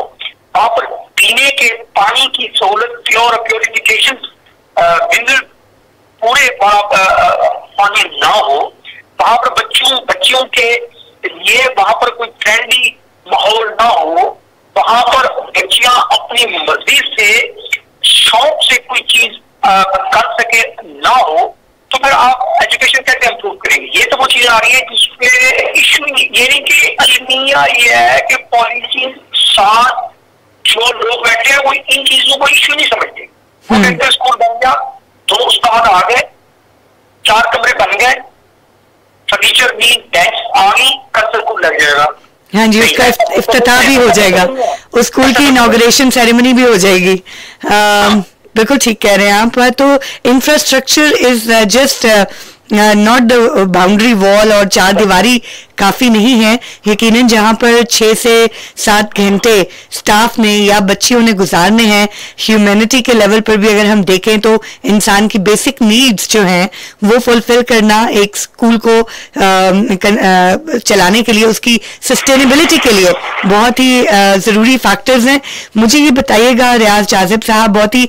वहां पर पीने के पानी की सहूलत, प्योरिफिकेशन मिनरल पूरे पानी ना हो, वहां पर बच्चियों के लिए वहां पर कोई फ्रेंडली माहौल ना हो, वहां पर बच्चियां अपनी मर्जी से शौक से कोई चीज कर सके ना हो, तो फिर आप एजुकेशन कैसे इंप्रूव करेंगे? ये तो वो चीज आ रही है जिसमें इशू ये नहीं कि अलमिया ये है कि पॉलिसी साथ जो लोग बैठे हैं वो इन चीजों को इशू नहीं समझते। वो कहते स्कूल बन गया, 2 उस्ताद आ गए, 4 कमरे बन गए, फर्नीचर भी, डेस्क आ गई, कल स्कूल लग जाएगा। हाँ जी, उसका इफ्तिताह भी हो जाएगा, उस स्कूल की इनॉग्रेशन सेरेमनी भी हो जाएगी। बिल्कुल ठीक कह रहे हैं आप। तो infrastructure is just not the boundary wall, और 4 दीवारी काफी नहीं है। यकीनन जहां पर 6 से 7 घंटे स्टाफ ने या बच्चियों ने गुजारने हैं, ह्यूमैनिटी के लेवल पर भी अगर हम देखें तो इंसान की बेसिक नीड्स जो हैं वो फुलफिल करना एक स्कूल को चलाने के लिए, उसकी सस्टेनेबिलिटी के लिए बहुत ही जरूरी फैक्टर्स हैं। मुझे ये बताइएगा रियाज जाजिब साहब, बहुत ही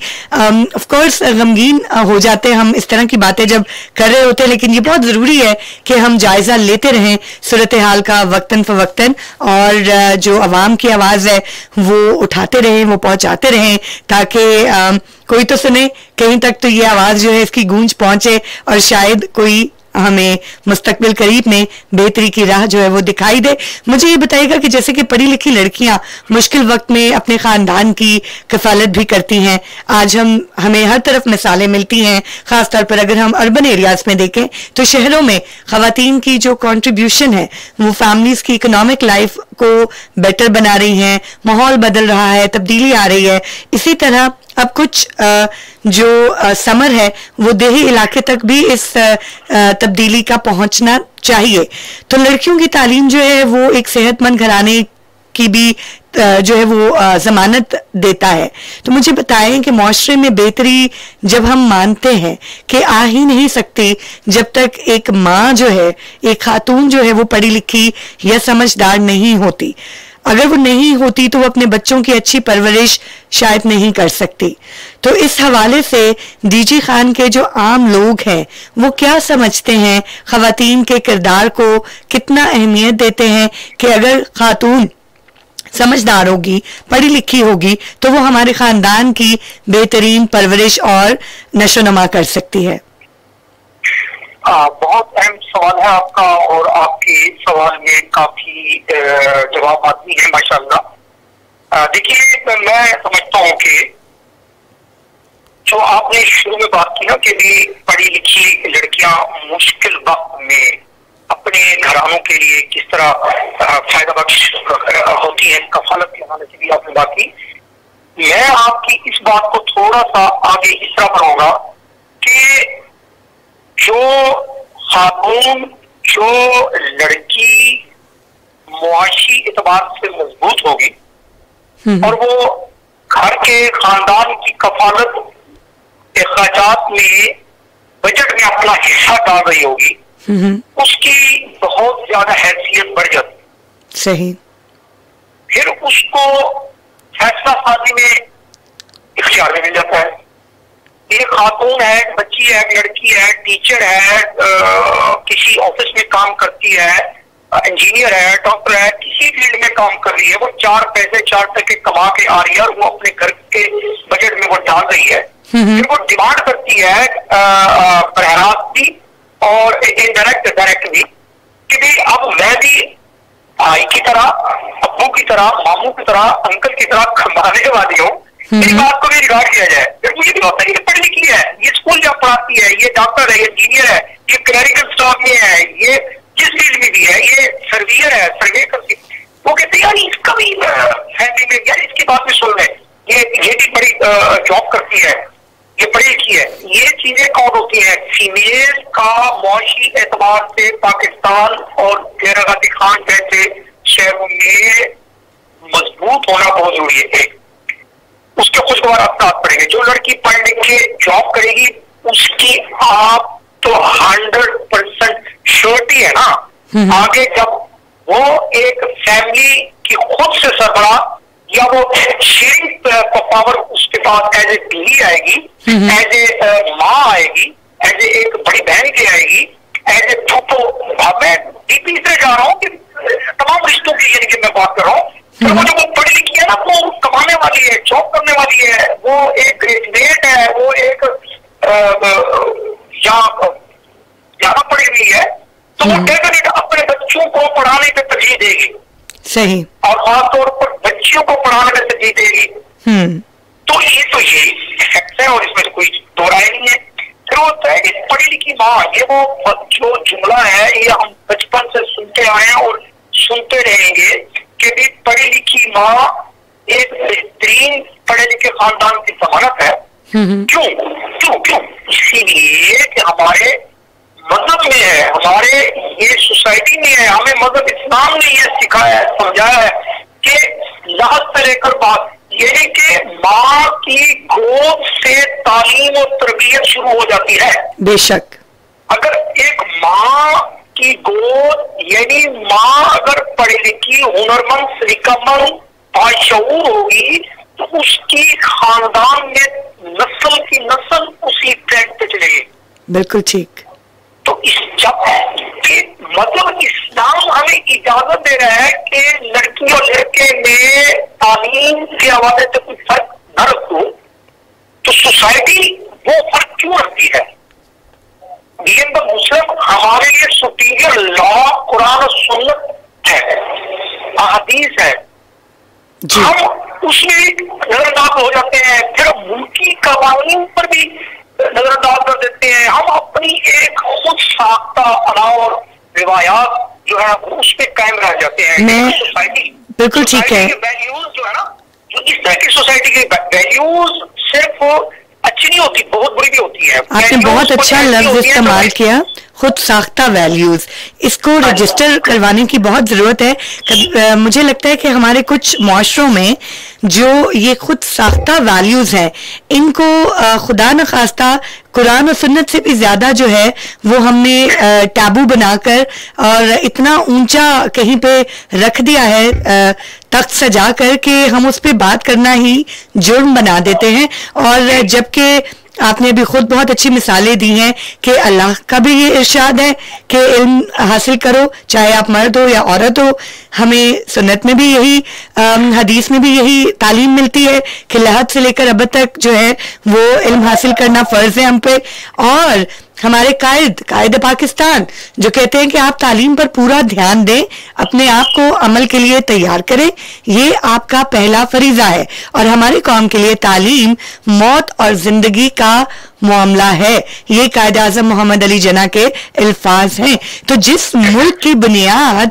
ऑफ कोर्स गमगीन हो जाते हैं हम इस तरह की बातें जब कर रहे होते हैं, लेकिन ये बहुत जरूरी है कि हम जायजा लेते रहें सूरत हाल का वक्तन फवक्तन, और जो अवाम की आवाज है वो उठाते रहें, वो पहुंचाते रहें, ताकि कोई तो सुने, कहीं तक तो ये आवाज जो है इसकी गूंज पहुंचे और शायद कोई हमें मुस्तकबिल करीब में बेहतरी की राह जो है वो दिखाई दे। मुझे ये बताइएगा कि जैसे कि पढ़ी लिखी लड़कियां मुश्किल वक्त में अपने खानदान की कफालत भी करती हैं, आज हमें हर तरफ मिसालें मिलती हैं, खासतौर पर अगर हम अर्बन एरियाज में देखें तो शहरों में खवातीन की जो कंट्रीब्यूशन है वो फैमिलीज की इकोनॉमिक लाइफ को बेटर बना रही हैं, माहौल बदल रहा है, तब्दीली आ रही है। इसी तरह अब कुछ जो समर है वो देही इलाके तक भी इस तब्दीली का पहुंचना चाहिए। तो लड़कियों की तालीम जो है वो एक सेहतमंद घराने की भी जो है वो जमानत देता है। तो मुझे बताएं कि माशरे में बेहतरी जब हम मानते हैं कि आ ही नहीं सकती जब तक एक माँ जो है, एक खातून जो है वो पढ़ी लिखी या समझदार नहीं होती। अगर वो नहीं होती तो वो अपने बच्चों की अच्छी परवरिश शायद नहीं कर सकती। तो इस हवाले से डीजी खान के जो आम लोग हैं वो क्या समझते हैं, खवातीन के किरदार को कितना अहमियत देते हैं कि अगर खातून समझदार होगी, पढ़ी लिखी होगी तो वो हमारे खानदान की बेहतरीन परवरिश और नशोनमा कर सकती है। बहुत अहम सवाल है आपका, और आपके सवाल में काफी जवाब आदमी है माशाल्लाह। देखिए, मैं समझता हूँ कि जो आपने शुरू में बात की ना कि भी पढ़ी लिखी लड़कियां मुश्किल वक्त में अपने घरानों के लिए किस तरह फायदा बख्श होती है, कफालत के हवाले से भी आपने बात की। मैं आपकी इस बात को थोड़ा सा आगे इस तरह बढ़ाऊंगा कि जो खातून, जो लड़की मुआशी एतबार से मजबूत होगी और वो घर के खानदान की कफालत अखराजात में बजट में अपना हिस्सा डाल रही होगी, उसकी बहुत ज्यादा हैसियत बढ़ जाती। सही। फिर उसको फैसला साजी में इख्तियार में मिल जाता है। एक खातून है, एक बच्ची है, एक लड़की है, टीचर है, किसी ऑफिस में काम करती है, इंजीनियर है, डॉक्टर है, किसी फील्ड में काम कर रही है, वो 4 पैसे कमा के आ रही है और वो अपने घर के बजट में वो डाल रही है। फिर वो डिमांड करती है बरह रास्त भी और डायरेक्ट भी कि भाई अब मैं भी भाई की तरह, अब्बू की तरह, मामू की तरह, अंकल की तरह कमाने वाली हूँ, मेरी बात को भी रिकॉर्ड किया जाए। फिर मुझे भी होता है ये पढ़ी लिखी है, ये स्कूल जब पढ़ाती है, ये डॉक्टर है, ये इंजीनियर है, ये क्लरिकल स्टाफ में है, ये जिस फील्ड में भी है, ये सर्वियर है, सर्वे करती, वो कहते हैं यार इसका भी फैमिली में, यार इसकी बात भी सुन रहे, ये भी बड़ी जॉब करती है, ये पढ़ी लिखी है। ये चीजें कौन होती हैं? फीमेल का मौशी एतबार से पाकिस्तान और इंदिरा गांधी खान जैसे शहरों में मजबूत होना बहुत जरूरी है। एक उसके खुशगवार असरात पड़ेंगे। जो लड़की पढ़ लिख के जॉब करेगी उसकी आप तो 100% श्योरिटी है ना, आगे जब वो एक फैमिली की खुद से सरबराह या वो शेयरिंग पावर उसके पास एज ए बीवी आएगी, एज ए माँ आएगी, एज ए एक बड़ी बहन की आएगी, एज ए फूफो। मैं डीपी से जा रहा हूँ कि तमाम रिश्तों की, यानी कि मैं बात कर रहा हूँ। फिर वो जो पढ़ी लिखी है ना, वो कमाने वाली है, जॉब करने वाली है, वो एक ग्रेजुएट है, वो एक ज्यादा पढ़ी हुई है, तो वो डेफिनेट अपने बच्चों को पढ़ाने पे तरजीह देगी। सही। और खासतौर पर बच्चियों को पढ़ाने में तरजीह देगी। तो ये फैक्ट है और इसमें कोई दो राय नहीं है। फिर होता है कि पढ़ी लिखी माँ, ये वो जो जुमला है ये हम बचपन से सुनते आए हैं और सुनते रहेंगे कि भी पढ़ी लिखी माँ एक बेहतरीन पढ़े लिखे खानदान की जमानत है। क्यों क्यों क्यों? इसीलिए कि हमारे मजहब में है, हमारे ये सोसाइटी में है, हमें मजहब इस्लाम ने ये सिखाया है, समझाया है कि लाहत से लेकर बात, यानी कि माँ की गोद से तालीम और तरबियत शुरू हो जाती है। बेशक। अगर एक माँ की गोद, यानी माँ अगर पढ़ी लिखी, हुनरमंद, सलीकामंद, बाशऊर होगी तो उसकी खानदान में नस्ल की नस्ल उसी ट्रेंड पे चलेगी। बिल्कुल ठीक। तो इस जब मतलब इस्लाम हमें इजाजत दे रहा है कि लड़की और लड़के में तालीम के हवाले से कोई फर्क न रखो, तो सोसाइटी वो फर्क क्यों रखती है? बीइंग द मुस्लिम हमारे लिए सुपीरियर लॉ कुरान और सुन्नत है, अहदीस है, हम उसमें नजरअंदाज हो जाते हैं। फिर मुल्की कवानीन पर भी नजरअंदाज कर देते हैं। हम अपनी एक खुद साख्ता अदा और रिवायात जो है उस पर कायम रह जाते हैं। सोसाइटी बिल्कुल ठीक है। वैल्यूज जो है ना, जो इस तरह की सोसाइटी के वैल्यूज सिर्फ अच्छी नहीं होती, बहुत बुरी भी होती है। आपने बहुत अच्छा लफ्ज इस्तेमाल किया, खुद साख्ता वैल्यूज। इसको रजिस्टर करवाने की बहुत जरूरत है। मुझे लगता है कि हमारे कुछ मुआशरों में जो ये खुद साख्ता वैल्यूज हैं, इनको खुदा न खास्ता कुरान और सुन्नत से भी ज्यादा जो है वो हमने टैबू बनाकर और इतना ऊंचा कहीं पे रख दिया है, तख्त सजा कर के हम उस पे बात करना ही जुर्म बना देते हैं। और जबकि आपने भी खुद बहुत अच्छी मिसालें दी हैं कि अल्लाह का भी ये इरशाद है कि इल्म हासिल करो, चाहे आप मर्द हो या औरत हो। हमें सुन्नत में भी यही, हदीस में भी यही तालीम मिलती है कि लहद से लेकर अब तक जो है वो इल्म हासिल करना फर्ज है हम पे। और हमारे कायद पाकिस्तान जो कहते हैं कि आप तालीम पर पूरा ध्यान दें, अपने आप को अमल के लिए तैयार करें, ये आपका पहला फरीजा है। और हमारी कौम के लिए तालीम मौत और जिंदगी का मामला है, ये कायद-ए-आज़म मोहम्मद अली जना के अल्फाज हैं। तो जिस मुल्क की बुनियाद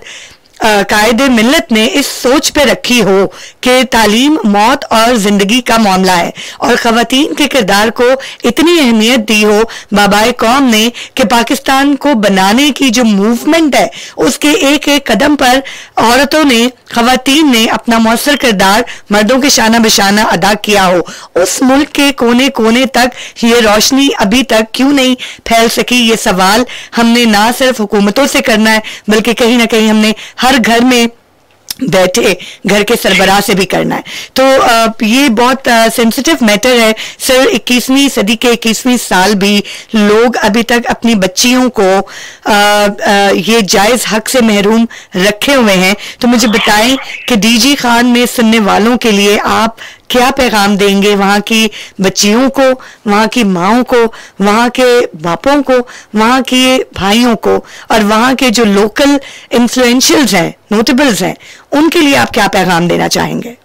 कायदे मिल्लत ने इस सोच पे रखी हो कि तालीम मौत और जिंदगी का मामला है और खवातीन के किरदार को इतनी अहमियत दी हो बाबाए कौम ने कि पाकिस्तान को बनाने की जो मूवमेंट है उसके एक एक कदम पर औरतों ने, खवातीन ने अपना मौसर किरदार मर्दों के शाना बशाना अदा किया हो, उस मुल्क के कोने कोने तक ये रोशनी अभी तक क्यों नहीं फैल सकी? ये सवाल हमने ना सिर्फ हुकूमतों से करना है बल्कि कहीं ना कहीं हमने हर घर में बैठे घर के सरबराह से भी करना है। तो ये बहुत सेंसिटिव मैटर है सर। 21वीं सदी के 21वीं साल भी लोग अभी तक अपनी बच्चियों को ये जायज हक से महरूम रखे हुए हैं। तो मुझे बताएं कि डीजी खान में सुनने वालों के लिए आप क्या पैगाम देंगे वहाँ की बच्चियों को, वहाँ की माओं को, वहाँ के बापों को, वहाँ के भाइयों को और वहाँ के जो लोकल इन्फ्लुएंशियल्स हैं, नोटेबल्स हैं, उनके लिए आप क्या पैगाम देना चाहेंगे?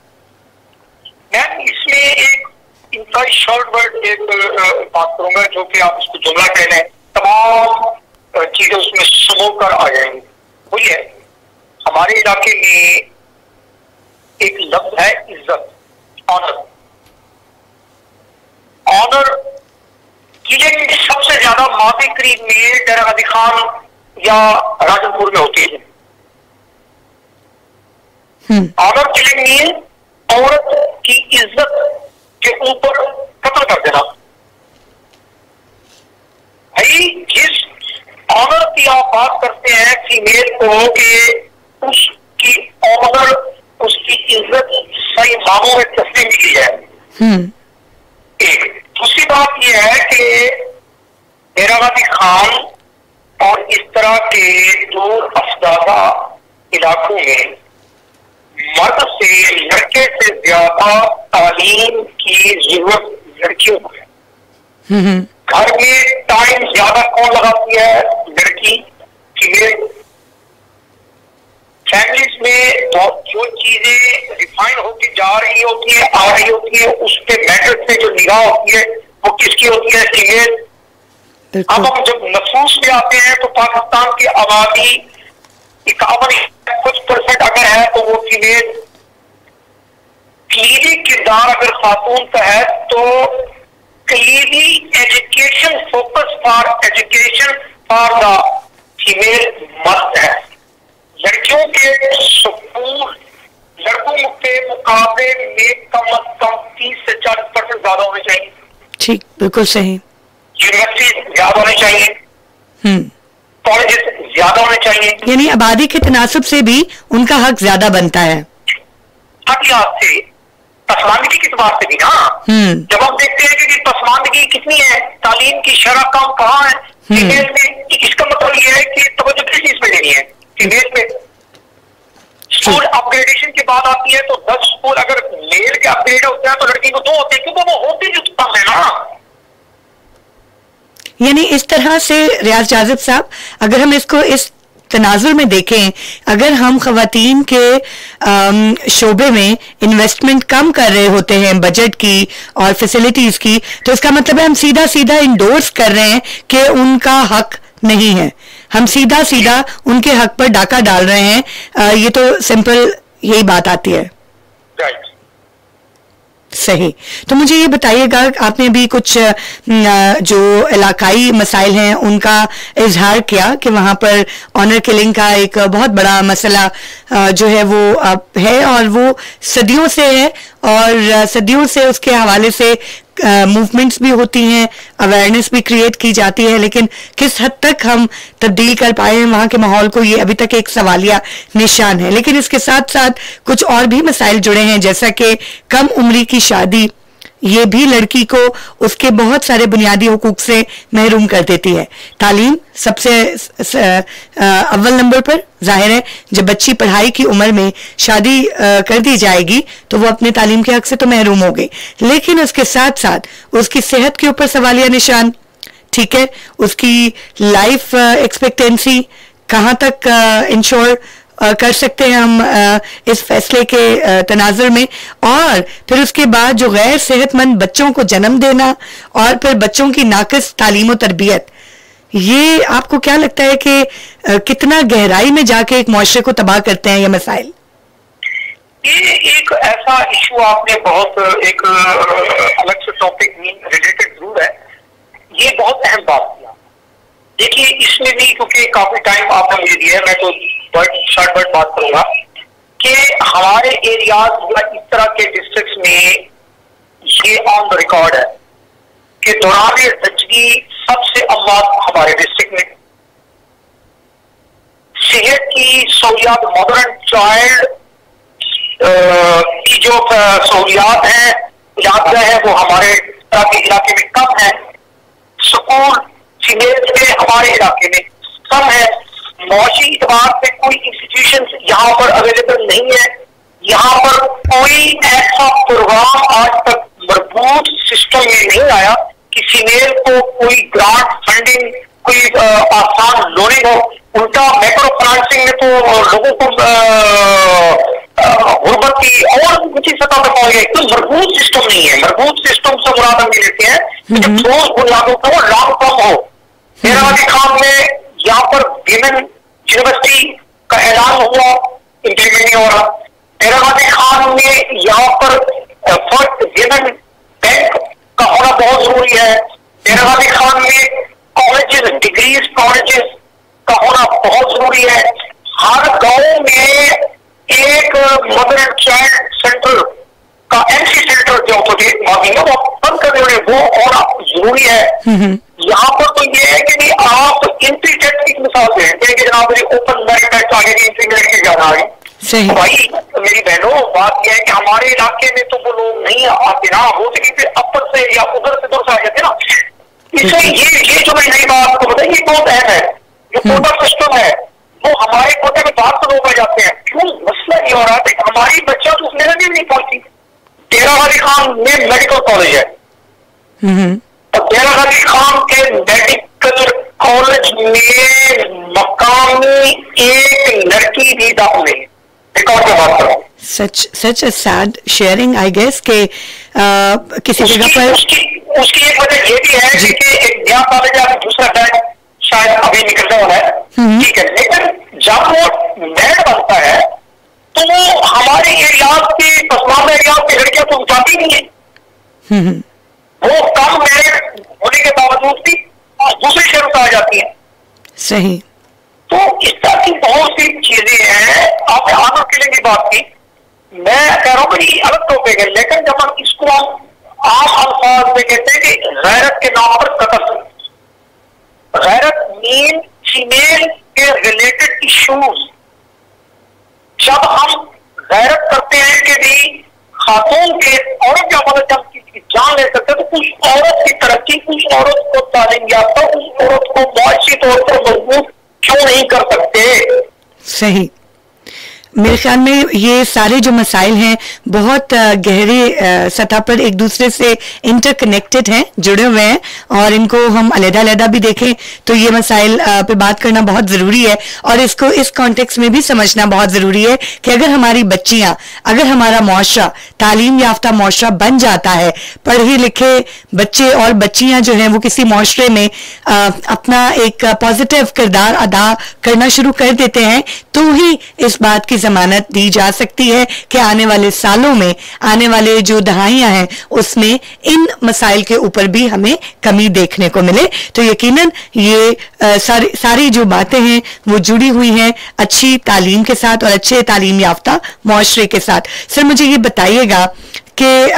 मैं इसमें एक इंतहाई शॉर्ट वर्ड एक बात करूंगा जो कि आप उसको जुमला कह लें, तमाम चीजें उसमें समो कर आ जाएंगी। वही है, हमारे इलाके में एक लफ्ज है इज्जत, ऑनर। ऑनर की सबसे ज्यादा माफी करीब में डेरा गाजी खान या राजनपुर में होती है। ऑनर किलिंग मीन औरत की इज्जत के ऊपर कत्ल कर देना। भाई जिस ऑनर की आप बात करते हैं फीमेल को कि उसकी ऑनर, उसकी इज्जत सही मामों में तस्लीम की है। एक दूसरी बात यह है कि डेरा गाजी खान और इस तरह के दूर अफदादा इलाकों में मर्द से लड़के से ज्यादा तालीम की जरूरत लड़कियों को है। घर में टाइम ज्यादा कौन लगाती है? लड़की, फीमेल। फैमिलीज में जो चीजें रिफाइन होती जा रही होती है, आ रही होती है, उस पे मैटर से जो निगाह होती है वो किसकी होती है? फीमेल। अब हम जब नफूस में आते हैं तो पाकिस्तान की आबादी 51% अगर है तो वो फीमेल। कलीदी किरदार अगर खातून का है तो कलीदी education, focus for education for the female मर्द है। लड़कियों के स्कूल लड़कों के मुकाबले में कम अज कम 30 से 40% ज्यादा होने चाहिए। ठीक, बिल्कुल सही। यूनिवर्सिटी ज्यादा होनी चाहिए, कॉलेजेस ज्यादा होने चाहिए। यानी आबादी के तनासब से भी उनका हक ज्यादा बनता है। हक लिहाज से, पसमानदगी के एतबार से भी ना। जब हम देखते हैं कि पसमानदगी कितनी है, तालीम की शरह कम कहाँ है फीमेल में, इसका मतलब यह है कि तवज्जो किस चीज में देनी है? फीमेल में। स्कूल अपग्रेडेशन की बात आती है तो 10 स्कूल अगर मेल के अपग्रेड होते हैं तो लड़की को 2 होते हैं, क्योंकि वो होती जो कम है ना। यानी इस तरह से रियाज जाजिब साहब, अगर हम इसको इस तनाजुर में देखें, अगर हम खवातीन के शोबे में इन्वेस्टमेंट कम कर रहे होते हैं बजट की और फैसिलिटीज की, तो इसका मतलब है हम सीधा सीधा इंडोर्स कर रहे हैं कि उनका हक नहीं है, हम सीधा सीधा उनके हक पर डाका डाल रहे हैं। ये तो सिंपल यही बात आती है। सही। तो मुझे ये बताइएगा, आपने भी कुछ जो इलाकाई मसाइल हैं उनका इजहार किया कि वहाँ पर ऑनर किलिंग का एक बहुत बड़ा मसला जो है वो है और वो सदियों से है और सदियों से उसके हवाले से मूवमेंट्स भी होती हैं, अवेयरनेस भी क्रिएट की जाती है, लेकिन किस हद तक हम तब्दील कर पाए हैं वहाँ के माहौल को, ये अभी तक एक सवालिया निशान है। लेकिन इसके साथ साथ कुछ और भी मसाइल जुड़े हैं, जैसा कि कम उम्री की शादी, ये भी लड़की को उसके बहुत सारे बुनियादी हुकूक से महरूम कर देती है। तालीम सबसे अव्वल नंबर पर, जाहिर है जब बच्ची पढ़ाई की उम्र में शादी कर दी जाएगी तो वो अपने तालीम के हक से तो महरूम हो गई, लेकिन उसके साथ साथ उसकी सेहत के ऊपर सवालिया निशान। ठीक है, उसकी लाइफ एक्सपेक्टेंसी कहाँ तक इंश्योर कर सकते हैं हम इस फैसले के तनाजुर में, और फिर उसके बाद जो गैर सेहतमंद बच्चों को जन्म देना और फिर बच्चों की नाकिस तालीम और तरबियत, ये आपको क्या लगता है कि कितना गहराई में जाके एक मुआशरे को तबाह करते हैं ये मसाइल? ये एक ऐसा इशू आपने बहुत एक अलग से टॉपिक रिलेटेड जरूर है, ये बहुत अहम बात किया। देखिए इसमें भी क्योंकि काफी टाइम आपने मुझे दिया है, मैं तो शॉर्ट बात करूंगा कि हमारे एरियाज या इस तरह के डिस्ट्रिक्ट्स में ये ऑन द रिकॉर्ड है कि दौरान ज़िंदगी सबसे अव्वल हमारे डिस्ट्रिक्ट में सेहत की सहूलियात, मदर एंड चाइल्ड की जो सहूलियात है, इलाका है, वो हमारे इलाके में कम है। स्कूल फीमेल के हमारे इलाके में कम है। मौशी इतबार से कोई इंस्टीट्यूशन यहाँ पर अवेलेबल नहीं है। यहाँ पर कोई ऐसा प्रोग्राम आज तक मजबूत सिस्टम में नहीं आया कि फीमेल को कोई ग्रांट फंडिंग, कोई आसान लोनिंग हो। उल्टा माइक्रो फाइनेंसिंग में तो लोगों को गुर्बत की और ऊंची सतह पर पहुंच गए। तो मजबूत सिस्टम नहीं है। मजबूत सिस्टम से मुराद हम लेते हैं कि ठोस बुनियादों को लॉन्ग टर्म हो। हैदराबादी खान में यहाँ पर विमेन यूनिवर्सिटी का ऐलान हुआ, इंप्लीमेंट नहीं हो रहा। हैदराबादी खान में यहाँ पर फर्स्ट विमेन बैंक का होना बहुत जरूरी है। हैदराबादी खान में कॉलेजेस, डिग्रीज कॉलेजेस का होना बहुत जरूरी है। हर गांव में एक मदर एंड चाइल्ड सेंटर का एमसी सेंटर जो होते मांगी है वो बंद कर रहे, वो होना जरूरी है। यहाँ पर तो ये है कि आप एंट्री टेस्ट की मिसाल दें कि जनाब मेरी ओपन मेरिट टेस्ट आगे एंट्री मेरिट की जाना है। तो भाई मेरी बहनों, बात यह है कि हमारे इलाके में तो वो लोग नहीं आते ना, हो सके फिर अपर से या उधर से दूर से आ जाते ना। इसलिए ये जो मैं नई बात आपको बताइए, ये बहुत अहम है। जो कोटा सिस्टम है वो हमारे कोटे में बाहर से लोग आ जाते हैं। क्यों? मसला ये हो रहा है कि हमारी बच्चा तो उसने भी नहीं पहुंची। हैदराबादी खान में मेडिकल कॉलेज है, हैदराबादी खान के मेडिकल कॉलेज में मकामी एक लड़की भी दाखिल नहीं। रिकॉर्ड पे बात करो। Such a sad sharing I guess के किसी जगह पर उसकी एक वजह ये भी है कि एक नया कॉलेज या दूसरा बैच शायद अभी निकलने वाला है, ठीक है। लेकिन जब वो बैच बनता है तो वो हमारे एरियाज के पसमानदा एरियाज की लड़कियां तो जाती नहीं है। वो कम मेरिट होने के बावजूद भी दूसरे शहरों से आ जाती है। सही। तो इस तरह की बहुत सी चीजें हैं। आपने आनंद किले की बात की, मैं कह रहा हूँ कि अलग टॉपिक है, लेकिन जब हम इसको आम अल्फाज में कहते हैं कि गैरत के नाम पर कत्ल, गैरत मीन फीमेल के रिलेटेड इश्यूज। जब हम गैरत करते हैं कि भी खातून के औरत का मतलब जब किसी जान ले सकते तो उस औरत की तरक्की, उस औरत को तालीम याफ्ता, उस औरत को मुआशी तौर पर मजबूत क्यों नहीं कर सकते? सही। मेरे ख्याल में ये सारे जो मसाइल हैं बहुत गहरे सतह पर एक दूसरे से इंटरकनेक्टेड हैं, जुड़े हुए हैं, और इनको हम अलग-अलग भी देखें तो ये मसाइल पे बात करना बहुत ज़रूरी है। और इसको इस कॉन्टेक्स्ट में भी समझना बहुत ज़रूरी है कि अगर हमारी बच्चियाँ, अगर हमारा मुआशरा तालीम याफ्ता मुआशरा बन जाता है, पढ़े लिखे बच्चे और बच्चियाँ जो हैं वो किसी मुआशरे में अपना एक पॉजिटिव किरदार अदा करना शुरू कर देते हैं, तो ही इस बात की जमानत दी जा सकती है कि आने वाले सालों में, आने वाले जो दहाइयां हैं उसमें इन मसाइल के ऊपर भी हमें कमी देखने को मिले। तो यकीनन ये सारी जो बातें हैं वो जुड़ी हुई हैं अच्छी तालीम के साथ और अच्छे तालीम याफ्ता मुआशरे के साथ। सर मुझे ये बताइएगा कि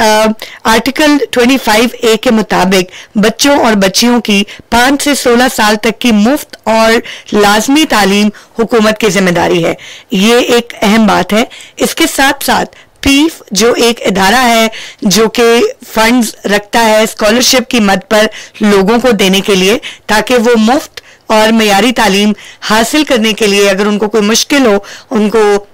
आर्टिकल 25A के मुताबिक बच्चों और बच्चियों की 5 से 16 साल तक की मुफ्त और लाजमी तालीम हुकूमत की जिम्मेदारी है। ये एक अहम बात है। इसके साथ साथ पीफ जो एक इदारा है जो कि फंड्स रखता है स्कॉलरशिप की मद पर लोगों को देने के लिए, ताकि वो मुफ्त और मयारी तालीम हासिल करने के लिए अगर उनको कोई मुश्किल हो, उनको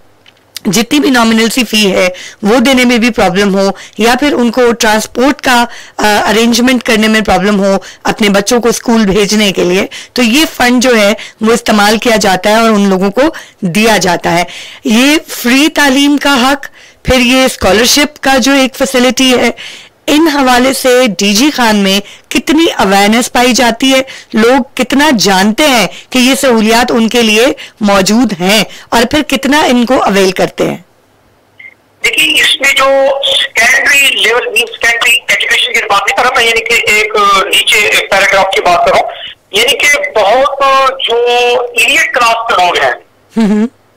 जितनी भी नॉमिनल सी फी है वो देने में भी प्रॉब्लम हो, या फिर उनको ट्रांसपोर्ट का अरेंजमेंट करने में प्रॉब्लम हो अपने बच्चों को स्कूल भेजने के लिए, तो ये फंड जो है वो इस्तेमाल किया जाता है और उन लोगों को दिया जाता है। ये फ्री तालीम का हक, फिर ये स्कॉलरशिप का जो एक फैसिलिटी है, इन हवाले से डीजी खान में कितनी अवेयरनेस पाई जाती है, लोग कितना जानते हैं कि ये सहूलियात उनके लिए मौजूद हैं और फिर कितना इनको अवेल करते हैं? देखिए, इसमें जो secondary level mean secondary education की बात नहीं कर रहा मैं, यानी कि एक नीचे पैराग्राफ की बात कर रहा हूँ, यानी कि बहुत जो इलियट क्लास के लोग हैं,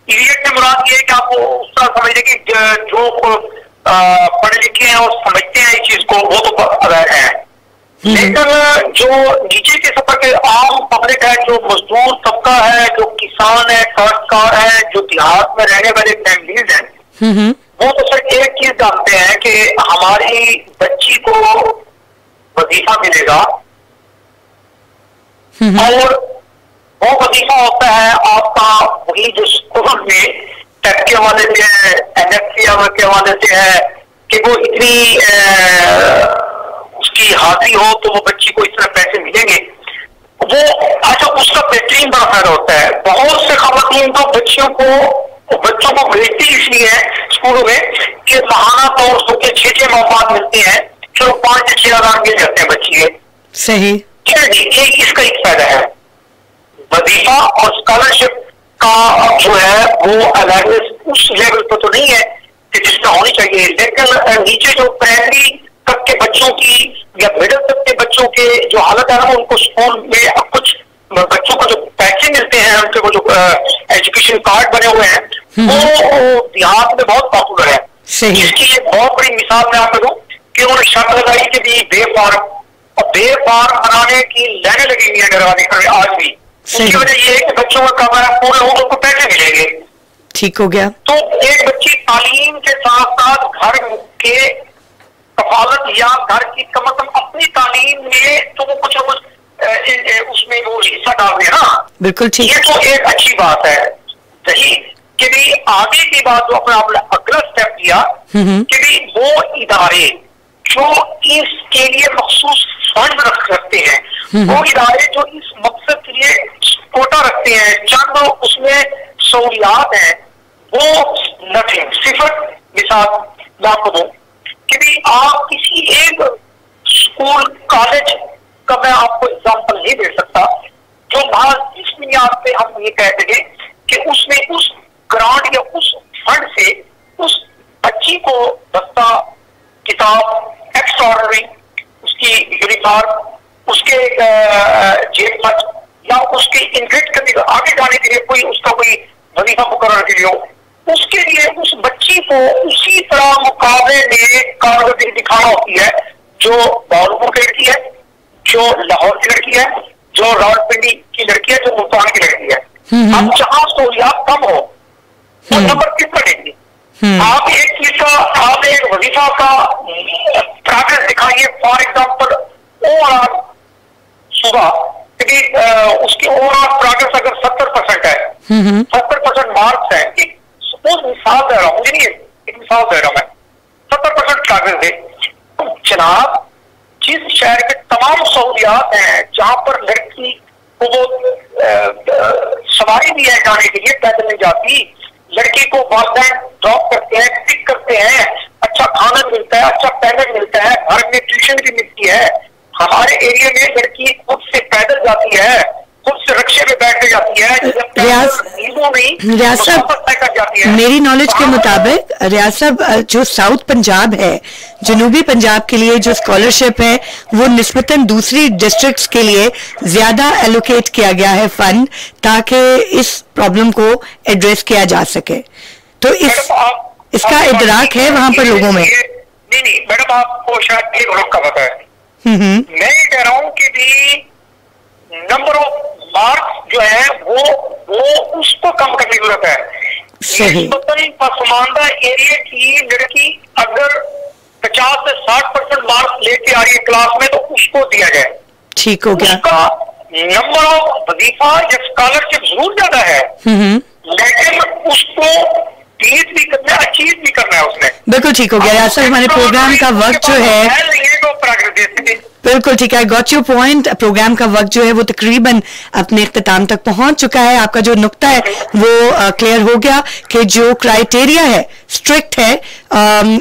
इलियट में मुराद ये है कि आपको उस तरह समझिए कि जो पढ़े लिखे हैं और समझते हैं इस चीज को, वो तो अवेयर है, लेकिन जो नीचे के सफर के आम पब्लिक है, जो मजदूर तबका है, जो किसान है, काश्तकार है, जो देहात में रहने वाले फैमिलीज हैं, वो तो सिर्फ एक चीज जानते हैं कि हमारी बच्ची को वजीफा मिलेगा, और वो वजीफा होता है आपका वही जो स्कूल में टेक के हवाले से है, NFC के हवाले से है कि वो इतनी उसकी हाजिरी हो तो वो बच्ची को इस तरह पैसे मिलेंगे, वो अच्छा उसका बेहतरीन बड़ा फायदा होता है। बहुत से खवातीन तो बच्चों को भेजती इसलिए है स्कूलों में कि महाना तौर पर 6 मौका मिलते हैं, चलो 5 से 6 हज़ार मिल जाते हैं बच्ची के। सही, इसका एक फायदा है। वजीफा और स्कॉलरशिप का जो है वो अवेयरनेस उस लेवल पर तो नहीं है कि जिसका होनी चाहिए, लेकिन नीचे जो प्राइमरी तक के बच्चों की या मिडिल तक के बच्चों के जो हालत है ना, उनको स्कूल में अब कुछ बच्चों को जो पैसे मिलते हैं, उनके वो जो एजुकेशन कार्ड बने हुए हैं, वो देहात में बहुत पॉपुलर है। इसकी एक बहुत बड़ी मिसाल मैं आपको दूं कि उन्होंने शर्त लगाई कि भी बे फार्म, और बे फार्म बनाने की लाइनें लगी हुई है डरवाने आज भी। उसकी वजह यह है कि बच्चों का कमरा पूरे हो तो उनको पैसे मिलेंगे। ठीक हो गया। तो एक बच्ची तालीम के साथ साथ घर के कफालत या घर की कम अज कम अपनी तालीम में तो वो कुछ न कुछ उसमें वो हिस्सा डाल रहे हैं ना, बिल्कुल ठीक। ये तो एक अच्छी बात है। सही कि भी आगे की बात जो अपना अगला स्टेप किया कि भी वो इदारे जो इसके लिए मखसूस फंड रख सकते हैं, वो इदारे जो इस मकसद के लिए कोटा रखते हैं, चंद उसमें सहूलियात हैं, वो नथिंग, सिर्फ मिसाल मैं आपको दूं कि भी आप किसी एक स्कूल कॉलेज का मैं आपको एग्जाम्पल नहीं दे सकता जो बात इस बुनियाद पे हम ये कह सके कि उसने उस ग्रांट या उस फंड से उस बच्ची को बस्ता, किताब, एक्स्ट्राऑर्डिनरी, उसकी यूनिफॉर्म, उसके जेब खर्च या उसके इनग्रेड करने का आगे जाने के लिए कोई उसका कोई वजीफा मुकर्रर के लिए हो, उसके लिए उस बच्ची को उसी तरह मुकाबले में कारकर्दगी दिखाना होती है जो बहावलपुर की लड़की है, जो लाहौर की लड़की है, जो रावलपिंडी की लड़की है, जो मुल्तान की लड़की है। अब जहां सहूलियात कम हो वो नंबर किस पर देंगे? आप एक चीज का, आप एक वजीफा का प्रोग्रेस दिखाइए, फॉर एग्जाम्पल ओवरऑल सुबह, क्योंकि उसकी ओवरऑल प्रोग्रेस अगर 70% है, 70% मार्क्स है, एक सपोज मिसाल दे रहा हूँ, मुझे नहीं एक मिसाल दे रहा हूं मैं, 70% प्रोग्रेस दे, तो जनाब जिस शहर के तमाम सहूलियात हैं जहां पर लड़की को वो सवारी भी है जाने के लिए, पैदल नहीं जाती, लड़की को वालिदैन ड्रॉप करते हैं, पिक करते हैं, अच्छा खाना मिलता है, अच्छा पैदल मिलता है, घर में ट्यूशन भी मिलती है। हमारे एरिया में लड़की खुद से पैदल जाती है, खुद से रिक्शे में बैठ के जाती है, रियाज साहब, मेरी नॉलेज के मुताबिक रियाज साहब जो साउथ पंजाब है, जनूबी पंजाब के लिए जो स्कॉलरशिप है वो निस्बतन दूसरी डिस्ट्रिक्ट्स के लिए ज्यादा एलोकेट किया गया है फंड, ताकि इस प्रॉब्लम को एड्रेस किया जा सके। तो इसका इदराक है वहां पर लोगों में? नहीं मैडम, आपको शायद एक लोग का पता है। मैं ये कह रहा हूँ कि भी नंबर ऑफ मार्क्स जो है वो उसको कम करने की जरूरत है। सही। पसमानदा एरिया की लड़की अगर 50 से 60% मार्क्स लेके आ रही है क्लास में तो उसको दिया जाए। ठीक हो गया। उसका नंबर ऑफ वजीफा या स्कॉलरशिप जरूर ज्यादा है, लेकिन उसको बीट भी करना है, अचीव भी करना है उसने। बिल्कुल ठीक हो गया। असल हमारे प्रोग्राम का वक्त जो है, बिल्कुल ठीक है, गॉट योर पॉइंट। प्रोग्राम का वक्त जो है वो तकरीबन अपने इख्तिताम तक पहुंच चुका है। आपका जो नुक्ता है वो क्लियर हो गया कि जो क्राइटेरिया है स्ट्रिक्ट है,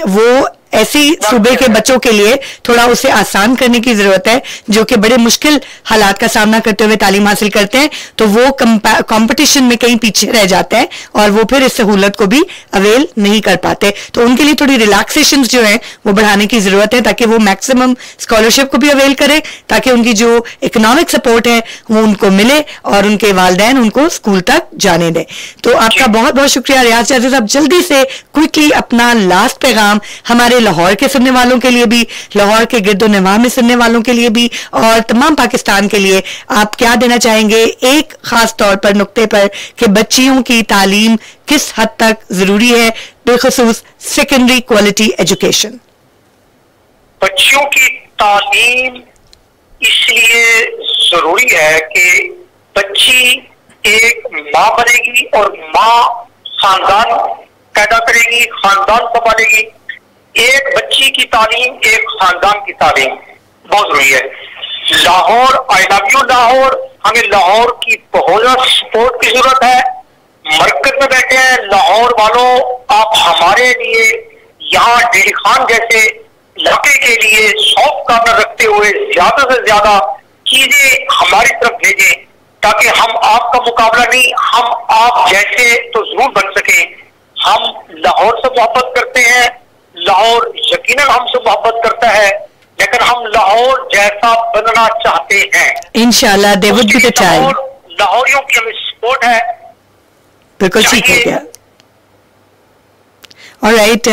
वो ऐसी सूबे के बच्चों के लिए थोड़ा उसे आसान करने की जरूरत है, जो कि बड़े मुश्किल हालात का सामना करते हुए तालीम हासिल करते हैं, तो वो कंपटीशन में कहीं पीछे रह जाते हैं और वो फिर इस सहूलत को भी अवेल नहीं कर पाते। तो उनके लिए थोड़ी रिलैक्सेशन जो है वो बढ़ाने की जरूरत है, ताकि वो मैक्सिमम स्कॉलरशिप को भी अवेल करे, ताकि उनकी जो इकोनॉमिक सपोर्ट है वो उनको मिले और उनके वालिदैन उनको स्कूल तक जाने दें। तो आपका बहुत बहुत शुक्रिया रियाज जाजिद साहब। जल्दी से क्विकली अपना लास्ट पैगाम हमारे लाहौर के सुनने वालों के लिए भी, लाहौर के गिरदो नवाह में सुनने वालों के लिए भी और तमाम पाकिस्तान के लिए आप क्या देना चाहेंगे एक खास तौर पर नुक्ते पर कि बच्चियों की तालीम किस हद तक जरूरी है, बेखुसूस सेकेंडरी क्वालिटी एजुकेशन? बच्चियों की तालीम इसलिए जरूरी है कि बच्ची एक माँ बनेगी और माँ खानदान पैदा करेगी, खानदान संभालेगी। एक बच्ची की तालीम, एक खानदान की तालीम बहुत जरूरी है। Lahore, I love you Lahore, हमें लाहौर की बहुत ज्यादा सपोर्ट की जरूरत है। मरकज में बैठे हैं लाहौर वालों, आप हमारे लिए यहाँ डेली खान जैसे इलाके के लिए सॉफ्ट कॉर्नर रखते हुए ज्यादा से ज्यादा चीजें हमारी तरफ भेजें, ताकि हम आपका मुकाबला नहीं, हम आप जैसे तो जरूर बन सके। हम लाहौर से मोहब्बत करते हैं, लाहौर यकीनन हमसे मोहब्बत करता है, लेकिन हम लाहौर जैसा बनना चाहते हैं। इंशाल्लाह they would be the time. लाहौरियों की हमें सपोर्ट है। बिल्कुल ठीक है क्या? ऑलराइट,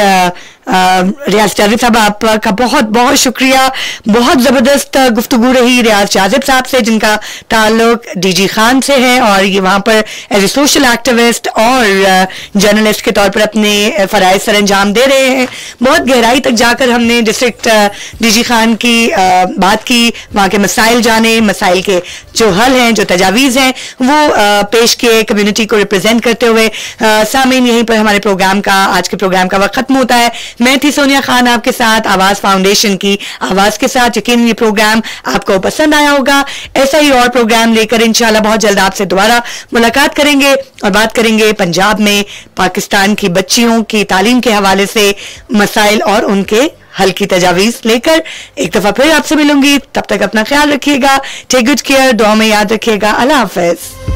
रियाज जाजिद साहब आपका बहुत बहुत शुक्रिया। बहुत ज़बरदस्त गुफ्तगू रही रियाज जाजिद साहब से, जिनका ताल्लुक डीजी खान से है और ये वहाँ पर एज ए सोशल एक्टिविस्ट और जर्नलिस्ट के तौर पर अपने फ़राइज़ सर अंजाम दे रहे हैं। बहुत गहराई तक जाकर हमने डिस्ट्रिक्ट डीजी खान की बात की, वहाँ के मसाइल जाने, मसाइल के जो हल हैं, जो तजावीज़ हैं वो पेश किए कम्युनिटी को रिप्रेजेंट करते हुए। सामीन, यहीं पर हमारे प्रोग्राम का, आज के प्रोग्राम का वक्त खत्म होता है। मैं थी सोनिया खान आपके साथ, आवाज फाउंडेशन की आवाज के साथ। यकीन ये प्रोग्राम आपको पसंद आया होगा। ऐसा ही और प्रोग्राम लेकर इंशाल्लाह बहुत जल्द आपसे दोबारा मुलाकात करेंगे और बात करेंगे पंजाब में पाकिस्तान की बच्चियों की तालीम के हवाले से मसाइल और उनके हल की तजावीज लेकर। एक दफा फिर आपसे मिलूंगी, तब तक अपना ख्याल रखिएगा, टेक गुड केयर, दुआ में याद रखिएगा। अल्लाह हाफिज।